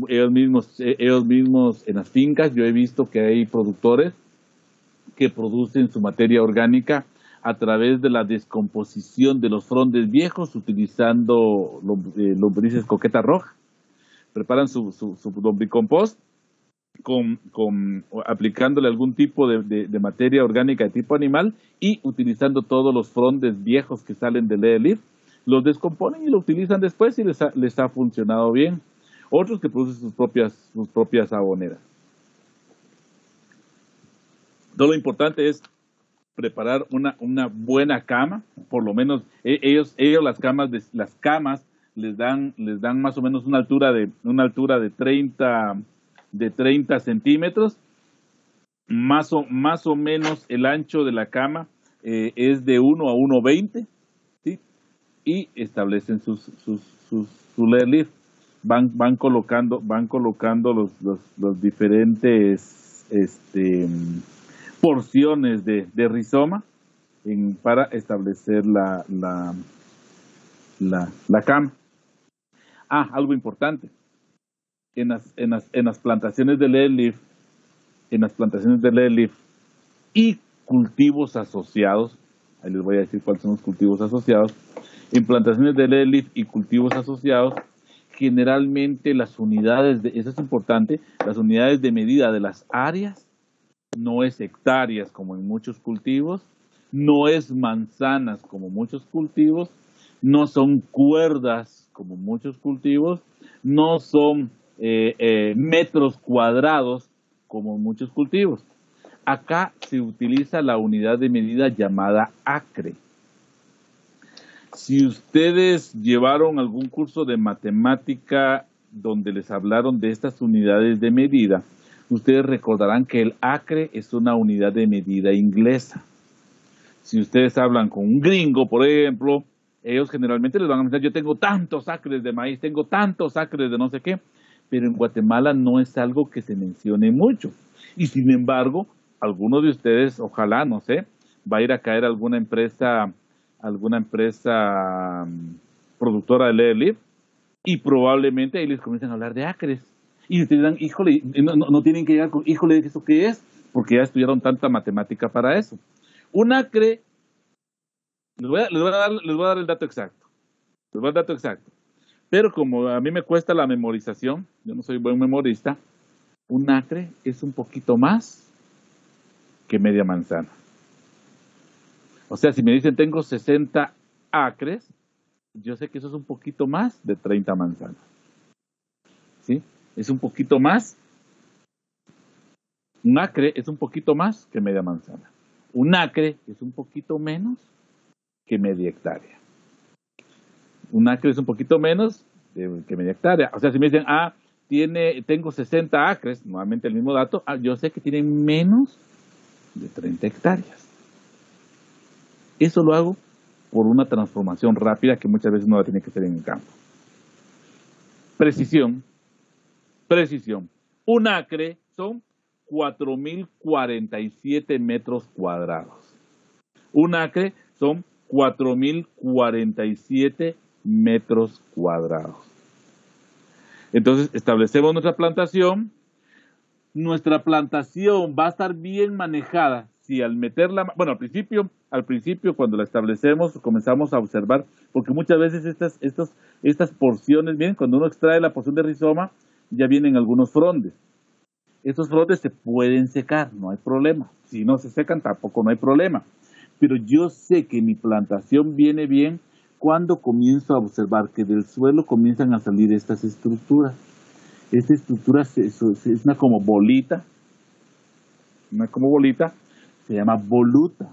Ellos mismos en las fincas, yo he visto que hay productores que producen su materia orgánica a través de la descomposición de los frondes viejos utilizando lombrices coqueta roja. Preparan su lombricompost aplicándole algún tipo de materia orgánica de tipo animal y utilizando todos los frondes viejos que salen del leaf, los descomponen y lo utilizan después y les ha funcionado bien. Otros que producen sus propias aboneras. Todo lo importante es preparar una buena cama, por lo menos ellos las camas les dan más o menos una altura de 30 centímetros, más o menos el ancho de la cama es de 1 a 1.20, ¿sí? Y establecen su leaf. Van colocando los diferentes porciones de rizoma para establecer la cama. Algo importante. En las plantaciones de leaf, y cultivos asociados, ahí les voy a decir cuáles son los cultivos asociados. En plantaciones de leaf y cultivos asociados, generalmente eso es importante, las unidades de medida de las áreas no es hectáreas como en muchos cultivos, no es manzanas como muchos cultivos, no son cuerdas como muchos cultivos, no son metros cuadrados como muchos cultivos. Acá se utiliza la unidad de medida llamada acre. Si ustedes llevaron algún curso de matemática donde les hablaron de estas unidades de medida, ustedes recordarán que el acre es una unidad de medida inglesa. Si ustedes hablan con un gringo, por ejemplo, ellos generalmente les van a decir, yo tengo tantos acres de maíz, tengo tantos acres de no sé qué, pero en Guatemala no es algo que se mencione mucho. Y sin embargo, algunos de ustedes, ojalá, no sé, va a ir a caer alguna empresa productora de leaf y probablemente ahí les comiencen a hablar de acres. Y ustedes dirán, híjole, no tienen que llegar con, híjole, ¿eso qué es? Porque ya estudiaron tanta matemática para eso. Un acre, les voy a dar el dato exacto. Les voy a dar el dato exacto. Pero como a mí me cuesta la memorización, yo no soy buen memorista, un acre es un poquito más que media manzana. O sea, si me dicen tengo 60 acres, yo sé que eso es un poquito más de 30 manzanas. ¿Sí? Es un poquito más. Un acre es un poquito más que media manzana. Un acre es un poquito menos que media hectárea. Un acre es un poquito menos que media hectárea. O sea, si me dicen, tengo 60 acres, nuevamente el mismo dato, yo sé que tienen menos de 30 hectáreas. Eso lo hago por una transformación rápida que muchas veces no la tiene que hacer en el campo. Precisión. Un acre son 4.047 metros cuadrados. Un acre son 4.047 metros cuadrados. Entonces, establecemos nuestra plantación. Nuestra plantación va a estar bien manejada si al meterla, bueno, al principio cuando la establecemos comenzamos a observar, porque muchas veces estas porciones, miren, cuando uno extrae la porción de rizoma, ya vienen algunos frondes. Estos brotes se pueden secar, no hay problema. Si no se secan, tampoco no hay problema. Pero yo sé que mi plantación viene bien cuando comienzo a observar que del suelo comienzan a salir estas estructuras. Esta estructura es una como bolita, se llama voluta.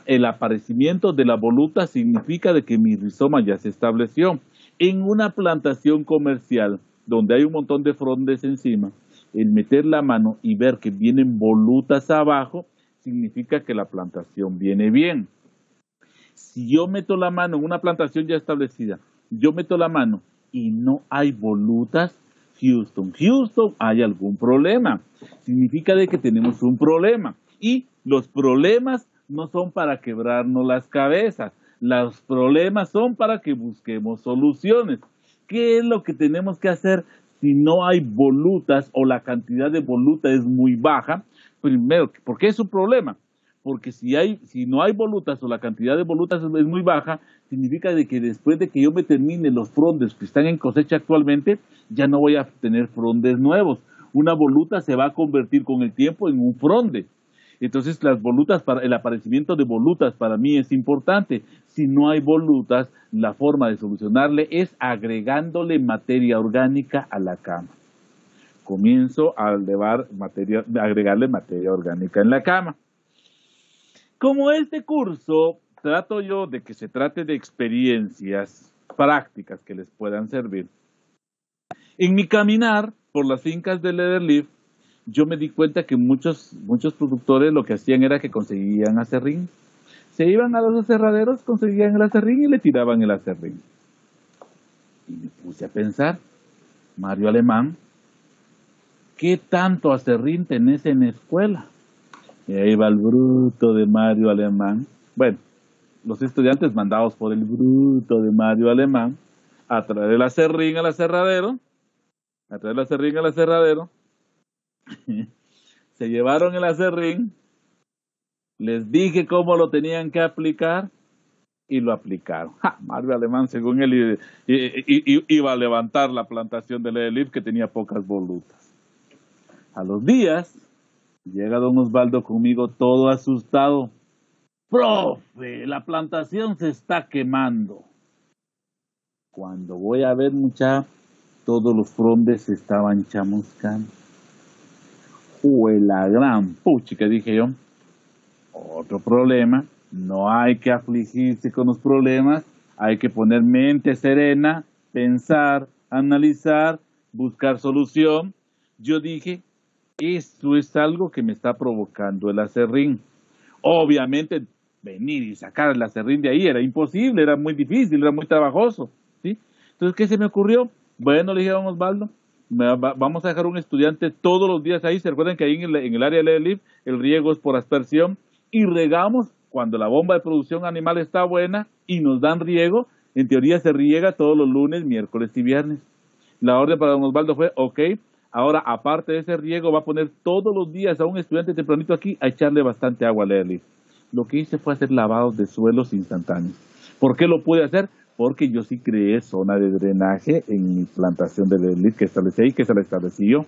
El aparecimiento de la voluta significa de que mi rizoma ya se estableció. En una plantación comercial, donde hay un montón de frondes encima, el meter la mano y ver que vienen volutas abajo, significa que la plantación viene bien. Si yo meto la mano en una plantación ya establecida, yo meto la mano y no hay volutas, Houston, hay algún problema. Significa de que tenemos un problema. Y los problemas no son para quebrarnos las cabezas. Los problemas son para que busquemos soluciones. ¿Qué es lo que tenemos que hacer si no hay volutas o la cantidad de volutas es muy baja? Primero, ¿por qué es un problema? Porque si no hay volutas o la cantidad de volutas es muy baja, significa de que después de que yo me termine los frondes que están en cosecha actualmente, ya no voy a tener frondes nuevos. Una voluta se va a convertir con el tiempo en un fronde. Entonces el aparecimiento de volutas para mí es importante. Si no hay volutas, la forma de solucionarle es agregándole materia orgánica a la cama. Comienzo a agregarle materia orgánica en la cama. Como este curso trato yo de que se trate de experiencias prácticas que les puedan servir, en mi caminar por las fincas de Leatherleaf, yo me di cuenta que muchos productores lo que hacían era que conseguían aserrín. Se iban a los aserraderos, conseguían el aserrín y le tiraban el aserrín. Y me puse a pensar, Mario Alemán, ¿qué tanto aserrín tenés en la escuela? Y ahí va el bruto de Mario Alemán. Bueno, los estudiantes mandados por el bruto de Mario Alemán a traer el aserrín al aserradero. Se llevaron el aserrín, les dije cómo lo tenían que aplicar y lo aplicaron. Mario Alemán, según él, iba a levantar la plantación de Leatherleaf que tenía pocas volutas. A los días, llega don Osvaldo conmigo todo asustado. Profe, la plantación se está quemando. Cuando voy a ver, todos los frondes se estaban chamuscando. La gran puchica, dije yo. Otro problema. No hay que afligirse con los problemas. Hay que poner mente serena, pensar, analizar, buscar solución. Yo dije, esto es algo que me está provocando el aserrín. Obviamente, venir y sacar el aserrín de ahí era imposible, era muy difícil, era muy trabajoso, ¿sí? Entonces, ¿qué se me ocurrió? Bueno, le dije a don Osvaldo, vamos a dejar un estudiante todos los días ahí. Se recuerdan que ahí en el área de Leatherleaf el riego es por aspersión y regamos cuando la bomba de producción animal está buena y nos dan riego. En teoría se riega todos los lunes, miércoles y viernes. La orden para don Osvaldo fue, ok, ahora aparte de ese riego va a poner todos los días a un estudiante tempranito aquí a echarle bastante agua a Leatherleaf. Lo que hice fue hacer lavados de suelos instantáneos. ¿Por qué lo pude hacer? Porque yo sí creé zona de drenaje en mi plantación de Leatherleaf que establecí ahí, que se la establecí yo.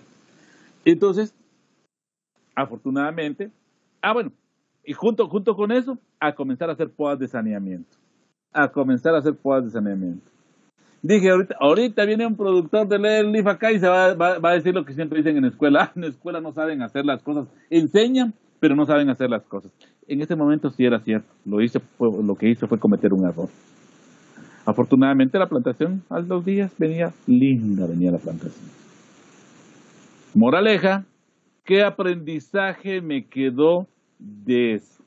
Entonces, afortunadamente, y junto con eso, a comenzar a hacer podas de saneamiento. Dije, ahorita viene un productor de Leatherleaf acá y se va a decir lo que siempre dicen en la escuela. En la escuela no saben hacer las cosas. Enseñan, pero no saben hacer las cosas. En ese momento sí era cierto. Lo que hice fue cometer un error. Afortunadamente la plantación a los días venía la plantación. Moraleja, ¿qué aprendizaje me quedó de eso?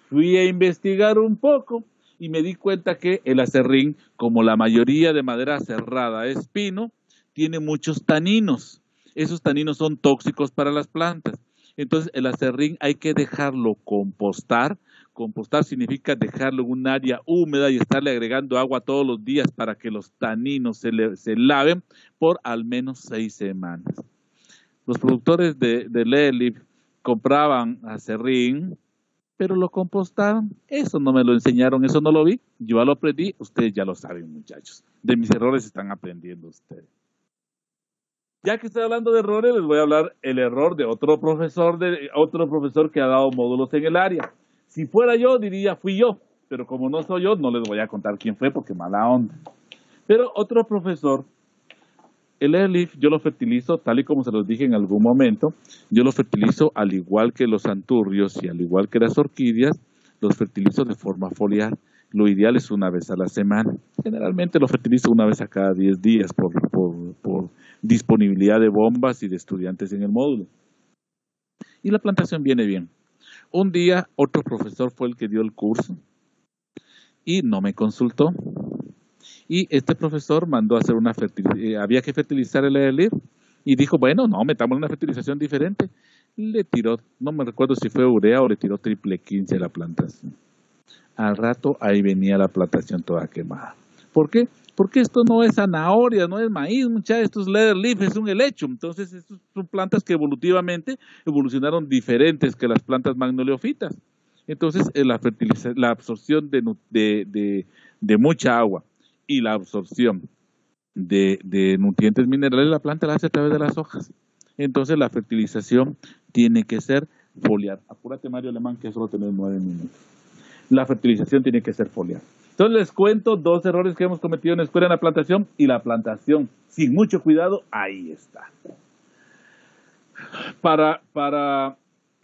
Fui a investigar un poco y me di cuenta que el aserrín, como la mayoría de madera cerrada es pino, tiene muchos taninos. Esos taninos son tóxicos para las plantas. Entonces el aserrín hay que dejarlo compostar. Compostar significa dejarlo en un área húmeda y estarle agregando agua todos los días para que los taninos se laven por al menos 6 semanas. Los productores de Leatherleaf compraban aserrín, pero lo compostaban. Eso no me lo enseñaron, eso no lo vi. Yo ya lo aprendí, ustedes ya lo saben, muchachos. De mis errores están aprendiendo ustedes. ya que estoy hablando de errores, les voy a hablar el error de otro profesor que ha dado módulos en el área. Si fuera yo, diría fui yo, pero como no soy yo, no les voy a contar quién fue porque mala onda. Pero otro profesor, el Airleaf, yo lo fertilizo, tal y como se los dije en algún momento, yo lo fertilizo al igual que los anturrios y al igual que las orquídeas, los fertilizo de forma foliar. Lo ideal es una vez a la semana. Generalmente lo fertilizo una vez a cada 10 días por disponibilidad de bombas y de estudiantes en el módulo. Y la plantación viene bien. Un día otro profesor fue el que dio el curso y no me consultó. Y este profesor mandó a hacer había que fertilizar el Airleaf y dijo, bueno, no, metamos una fertilización diferente. Le tiró, no me recuerdo si fue urea o le tiró triple 15 a la plantación. Al rato ahí venía la plantación toda quemada. ¿Por qué? Porque esto no es zanahoria, no es maíz, muchachos, esto es Airleaf, es un helecho. Entonces, estas son plantas que evolutivamente evolucionaron diferentes que las plantas magnoleofitas. Entonces, la absorción de mucha agua y la absorción de nutrientes minerales, la planta la hace a través de las hojas. Entonces, la fertilización tiene que ser foliar. Apúrate, Mario Alemán, que solo tenemos 9 minutos. La fertilización tiene que ser foliar. Entonces les cuento 2 errores que hemos cometido en la escuela en la plantación, y la plantación, sin mucho cuidado, ahí está.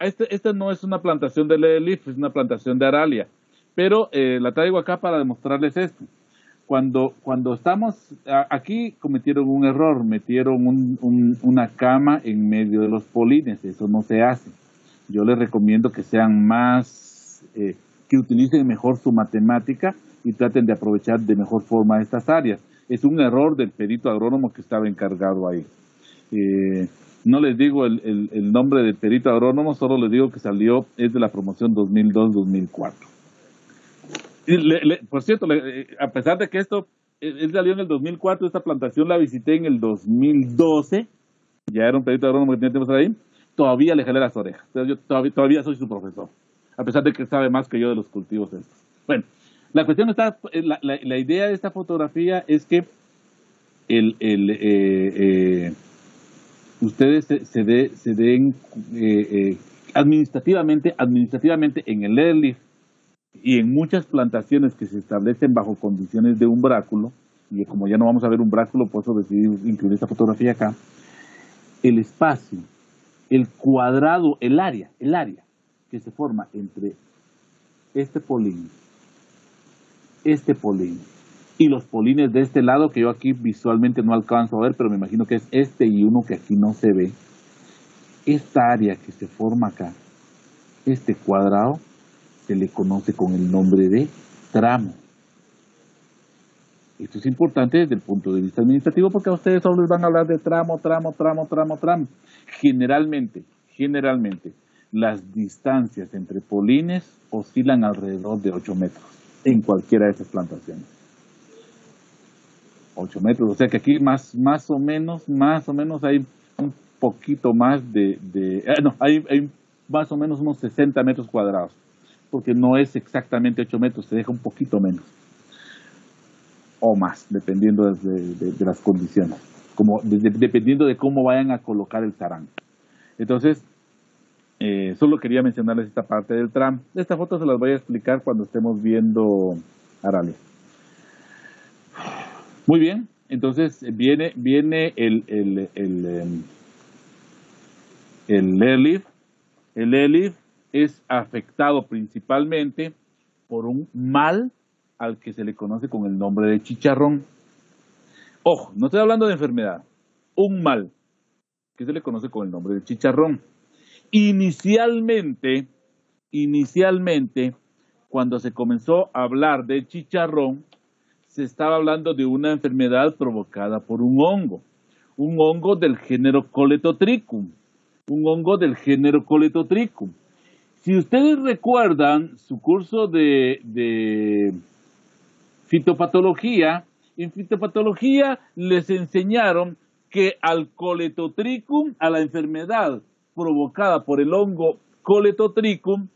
Esta no es una plantación de Airleaf, es una plantación de Aralia, pero la traigo acá para demostrarles esto. Cuando estamos aquí, cometieron un error, metieron una cama en medio de los polines. Eso no se hace. Yo les recomiendo que sean que utilicen mejor su matemática y traten de aprovechar de mejor forma estas áreas. Es un error del perito agrónomo que estaba encargado ahí. No les digo el nombre del perito agrónomo, solo les digo que es de la promoción 2002-2004. Por cierto, a pesar de que él salió en el 2004, esta plantación la visité en el 2012, ya era un perito agrónomo que tenía tiempo ahí, todavía le jalé las orejas. Entonces yo todavía soy su profesor, a pesar de que sabe más que yo de los cultivos estos. Bueno, la cuestión está, la idea de esta fotografía es que ustedes se den administrativamente en el Airleaf y en muchas plantaciones que se establecen bajo condiciones de umbráculo, y como ya no vamos a ver umbráculo, por eso decidí incluir esta fotografía acá, el espacio, el cuadrado, el área que se forma entre este polín y los polines de este lado, que yo aquí visualmente no alcanzo a ver, pero me imagino que es este y uno que aquí no se ve. Esta área que se forma acá, este cuadrado, se le conoce con el nombre de tramo. Esto es importante desde el punto de vista administrativo, porque a ustedes solo les van a hablar de tramo. Generalmente, las distancias entre polines oscilan alrededor de 8 metros en cualquiera de esas plantaciones. 8 metros, o sea que aquí más o menos hay un poquito más hay más o menos unos 60 metros cuadrados, porque no es exactamente 8 metros, se deja un poquito menos o más, dependiendo de las condiciones, dependiendo de cómo vayan a colocar el sarán. Entonces, solo quería mencionarles esta parte del tram. Esta foto se las voy a explicar cuando estemos viendo Aralia. Muy bien, entonces viene el Airleaf. El Airleaf es afectado principalmente por un mal al que se le conoce con el nombre de chicharrón. Ojo, no estoy hablando de enfermedad, un mal que se le conoce con el nombre de chicharrón. Inicialmente, cuando se comenzó a hablar de chicharrón, se estaba hablando de una enfermedad provocada por un hongo del género Coletotrichum. Si ustedes recuerdan su curso de fitopatología, en fitopatología les enseñaron que al Coletotrichum, a la enfermedad provocada por el hongo Coletotrichum,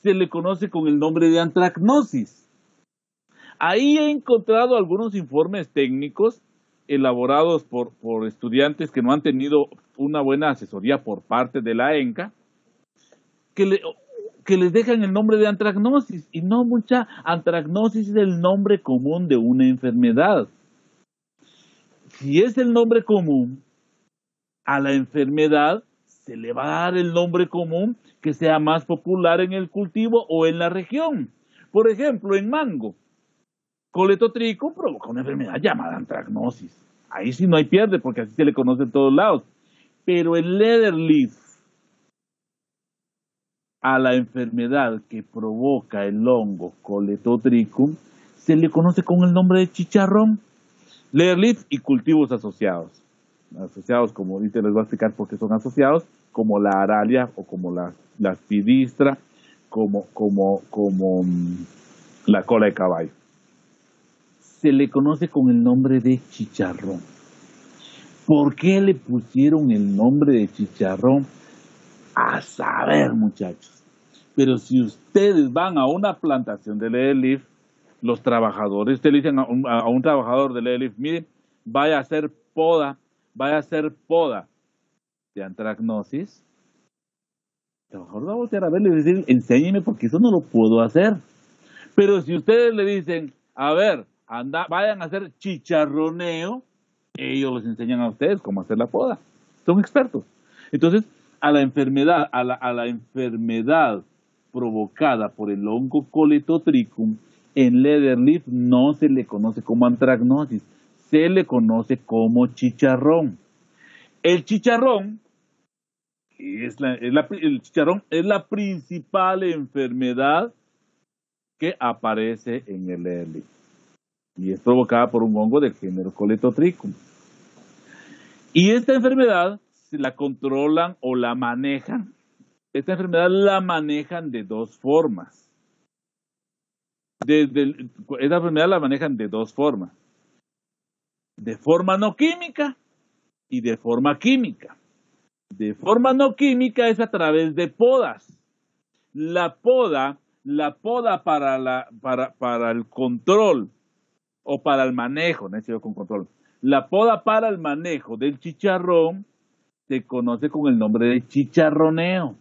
se le conoce con el nombre de antracnosis. Ahí he encontrado algunos informes técnicos elaborados por estudiantes que no han tenido una buena asesoría por parte de la ENCA, que les dejan el nombre de antracnosis. Y no, mucha antracnosis es el nombre común de una enfermedad. Si es el nombre común, a la enfermedad se le va a dar el nombre común que sea más popular en el cultivo o en la región. Por ejemplo, en mango, coletotrico provoca una enfermedad llamada antracnosis. Ahí sí no hay pierde porque así se le conoce en todos lados. Pero el leatherleaf, a la enfermedad que provoca el hongo Coletotrichum, se le conoce con el nombre de chicharrón. Leatherleaf y cultivos asociados. Asociados, como ahorita les voy a explicar por qué son asociados, como la aralia o como la aspidistra, como la cola de caballo. Se le conoce con el nombre de chicharrón. ¿Por qué le pusieron el nombre de chicharrón? A saber, muchachos. Pero si ustedes van a una plantación de leatherleaf, los trabajadores, ustedes le dicen a un trabajador de leatherleaf, miren, vaya a hacer poda de antracnosis. El trabajador va a voltear a verle y decir, enséñeme porque eso no lo puedo hacer. Pero si ustedes le dicen, a ver, vayan a hacer chicharroneo, ellos les enseñan a ustedes cómo hacer la poda. Son expertos. Entonces, a la enfermedad provocada por el hongo Coletotrichum, en leatherleaf no se le conoce como antracnosis, se le conoce como chicharrón. El chicharrón el chicharrón es la principal enfermedad que aparece en el leatherleaf y es provocada por un hongo del género Coletotrichum. Y esta enfermedad se la controlan o la manejan. Esta enfermedad la manejan de dos formas. Esta enfermedad la manejan de dos formas. De forma no química y de forma química. De forma no química es a través de podas. La poda para el control o para el manejo, no es con control. La poda para el manejo del chicharrón se conoce con el nombre de chicharroneo.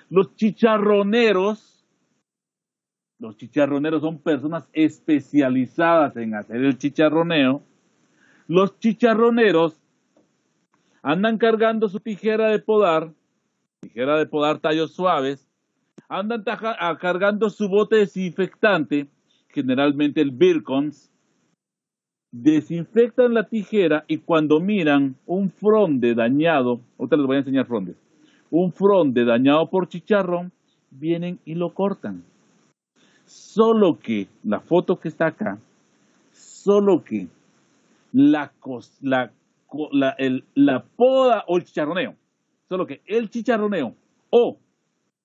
Los chicharroneros son personas especializadas en hacer el chicharroneo. Los chicharroneros andan cargando su tijera de podar tallos suaves, andan cargando su bote desinfectante, generalmente el Virkons, desinfectan la tijera y cuando miran un fronde dañado, ahorita les voy a enseñar frondes, un fronde dañado por chicharrón, vienen y lo cortan. Solo que, la foto que está acá, solo que la poda o el chicharroneo, solo que el chicharroneo o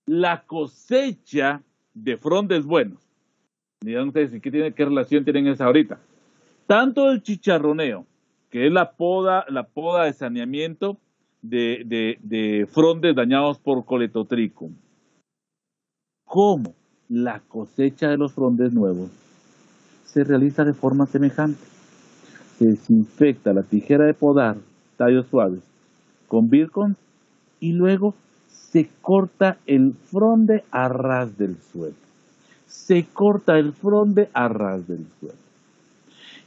la cosecha de frondes buenos, digan ustedes, ¿qué relación tienen esa ahorita? Tanto el chicharroneo, que es la poda de saneamiento de frondes dañados por Coletotrichum, como la cosecha de los frondes nuevos, se realiza de forma semejante. Se desinfecta la tijera de podar, tallos suaves, con Virkons y luego se corta el fronde a ras del suelo. Se corta el fronde a ras del suelo.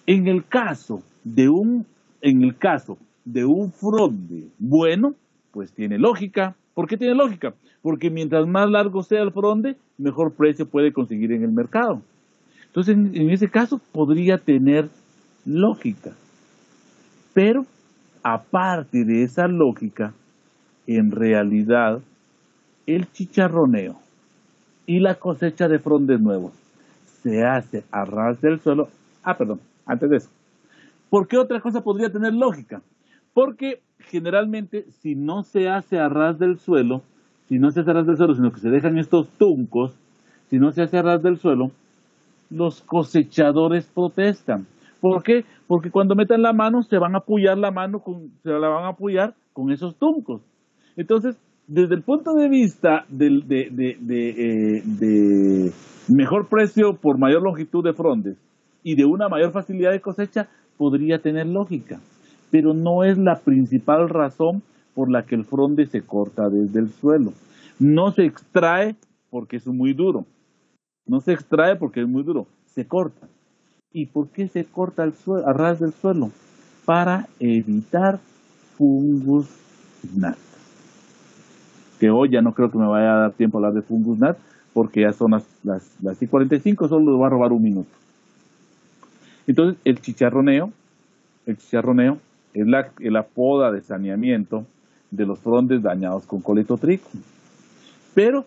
En el caso de un fronde bueno, pues tiene lógica. ¿Por qué tiene lógica? Porque mientras más largo sea el fronde, mejor precio puede conseguir en el mercado. Entonces, en ese caso, podría tener lógica. Pero, aparte de esa lógica, en realidad, el chicharroneo y la cosecha de frondes nuevos se hace a ras del suelo. Antes de eso. ¿Por qué otra cosa podría tener lógica? Porque generalmente, si no se hace a ras del suelo, sino que se dejan estos tuncos, si no se hace a ras del suelo, los cosechadores protestan. ¿Por qué? Porque cuando metan la mano, se la van a apoyar con esos tuncos. Entonces, desde el punto de vista de mejor precio por mayor longitud de frondes y de una mayor facilidad de cosecha, podría tener lógica, pero no es la principal razón por la que el fronde se corta desde el suelo. No se extrae porque es muy duro, no se extrae porque es muy duro, se corta. ¿Y por qué se corta a ras del suelo? Para evitar fungus gnat. Que hoy ya no creo que me vaya a dar tiempo a hablar de fungus gnat, porque ya son las 45, solo les voy a robar un minuto. Entonces, el chicharroneo es la poda de saneamiento de los frondes dañados con coletotricum. Pero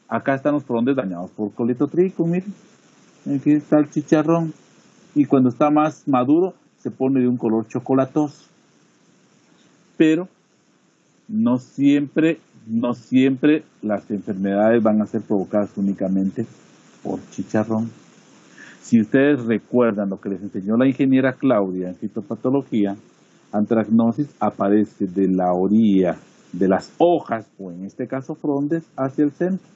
acá están los frondes dañados por coletotricum, miren. Aquí está el chicharrón. Y cuando está más maduro, se pone de un color chocolatoso. Pero no siempre las enfermedades van a ser provocadas únicamente por chicharrón. Si ustedes recuerdan lo que les enseñó la ingeniera Claudia en fitopatología, antracnosis aparece de la orilla de las hojas, o en este caso frondes, hacia el centro.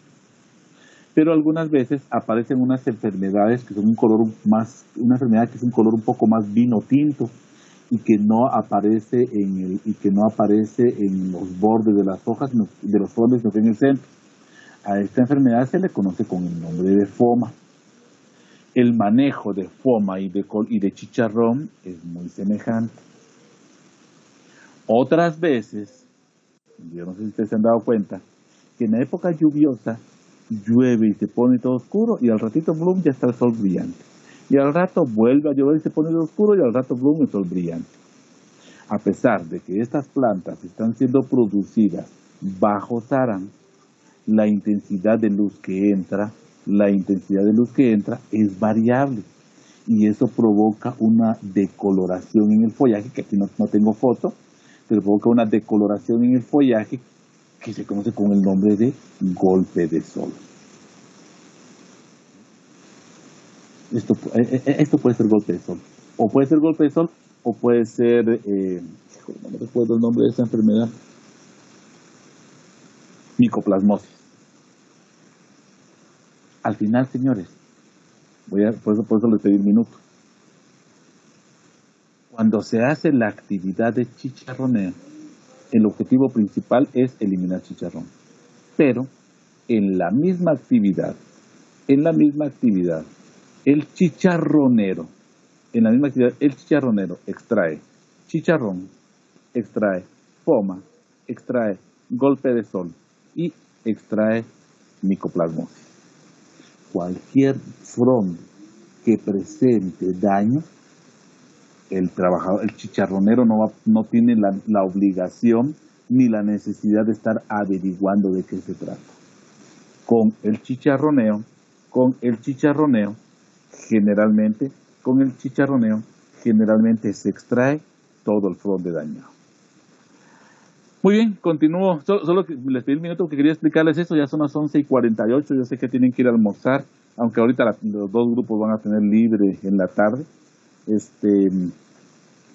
Pero algunas veces aparecen unas enfermedades que son una enfermedad que es un color un poco más vino tinto y que no aparece en los bordes de las hojas, de los frondes, sino que en el centro. A esta enfermedad se le conoce con el nombre de foma. El manejo de foma y de chicharrón es muy semejante. Otras veces, yo no sé si ustedes se han dado cuenta, que en la época lluviosa llueve y se pone todo oscuro y al ratito blum ya está el sol brillante. Y al rato vuelve a llover y se pone todo oscuro y al rato blum el sol brillante. A pesar de que estas plantas están siendo producidas bajo saran, la intensidad de luz que entra es variable y eso provoca una decoloración en el follaje, que aquí no tengo foto, pero provoca una decoloración en el follaje que se conoce con el nombre de golpe de sol. Esto puede ser golpe de sol, o puede ser golpe de sol, o puede ser, no me recuerdo el nombre de esa enfermedad, micoplasmosis. Al final, señores, por eso les pedí un minuto. Cuando se hace la actividad de chicharroneo, el objetivo principal es eliminar chicharrón. Pero en la misma actividad, el chicharronero extrae chicharrón, extrae foma, extrae golpe de sol y extrae micoplasmosis. Cualquier fronde que presente daño, el chicharronero no tiene la obligación ni la necesidad de estar averiguando de qué se trata. Con el chicharroneo, generalmente se extrae todo el fronde dañado. Muy bien, continúo. Solo que les pedí un minuto porque quería explicarles eso. Ya son las 11:48. Yo sé que tienen que ir a almorzar, aunque ahorita los dos grupos van a tener libre en la tarde.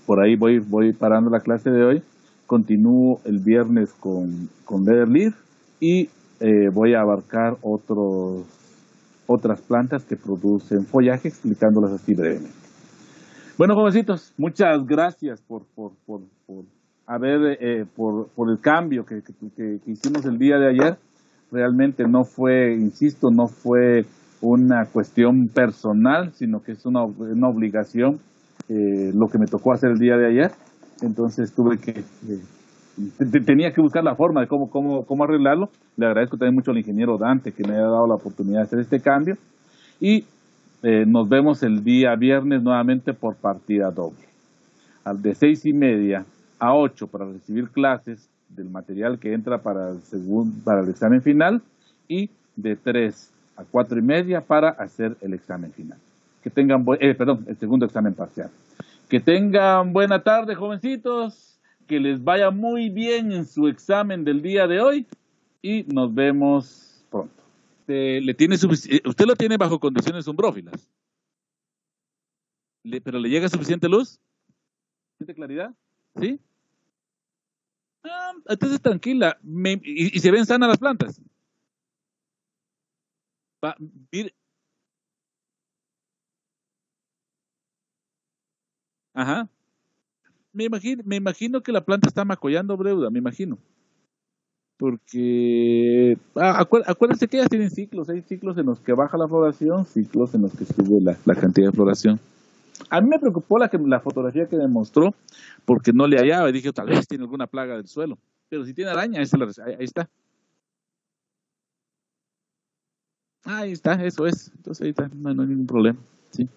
Por ahí voy parando la clase de hoy. Continúo el viernes con Leather Leaf y voy a abarcar otras plantas que producen follaje, explicándolas así brevemente. Bueno, jovencitos, muchas gracias por el cambio que hicimos el día de ayer. Realmente no fue una cuestión personal, sino que es una obligación lo que me tocó hacer el día de ayer. Entonces tenía que buscar la forma de cómo arreglarlo. Le agradezco también mucho al ingeniero Dante que me haya dado la oportunidad de hacer este cambio. Y nos vemos el día viernes nuevamente por partida doble. De 6:30 a 8 para recibir clases del material que entra para el examen final y de 3 a 4:30 para hacer el examen final. Que tengan el segundo examen parcial. Que tengan buena tarde, jovencitos, que les vaya muy bien en su examen del día de hoy y nos vemos pronto. ¿Usted lo tiene bajo condiciones umbrófilas? ¿Pero le llega suficiente luz? ¿Suficiente claridad? ¿Sí? Entonces tranquila. ¿Y se ven sanas las plantas? Mire. Ajá. Me imagino que la planta está macollando, Breuda, me imagino. Porque acuérdense que ellas tienen ciclos, hay ciclos en los que baja la floración, ciclos en los que sube la cantidad de floración. A mí me preocupó la fotografía que me mostró, porque no le hallaba y dije, tal vez tiene alguna plaga del suelo. Pero si tiene araña, ahí está. Ahí está, eso es. Entonces ahí está, no hay ningún problema. ¿Sí?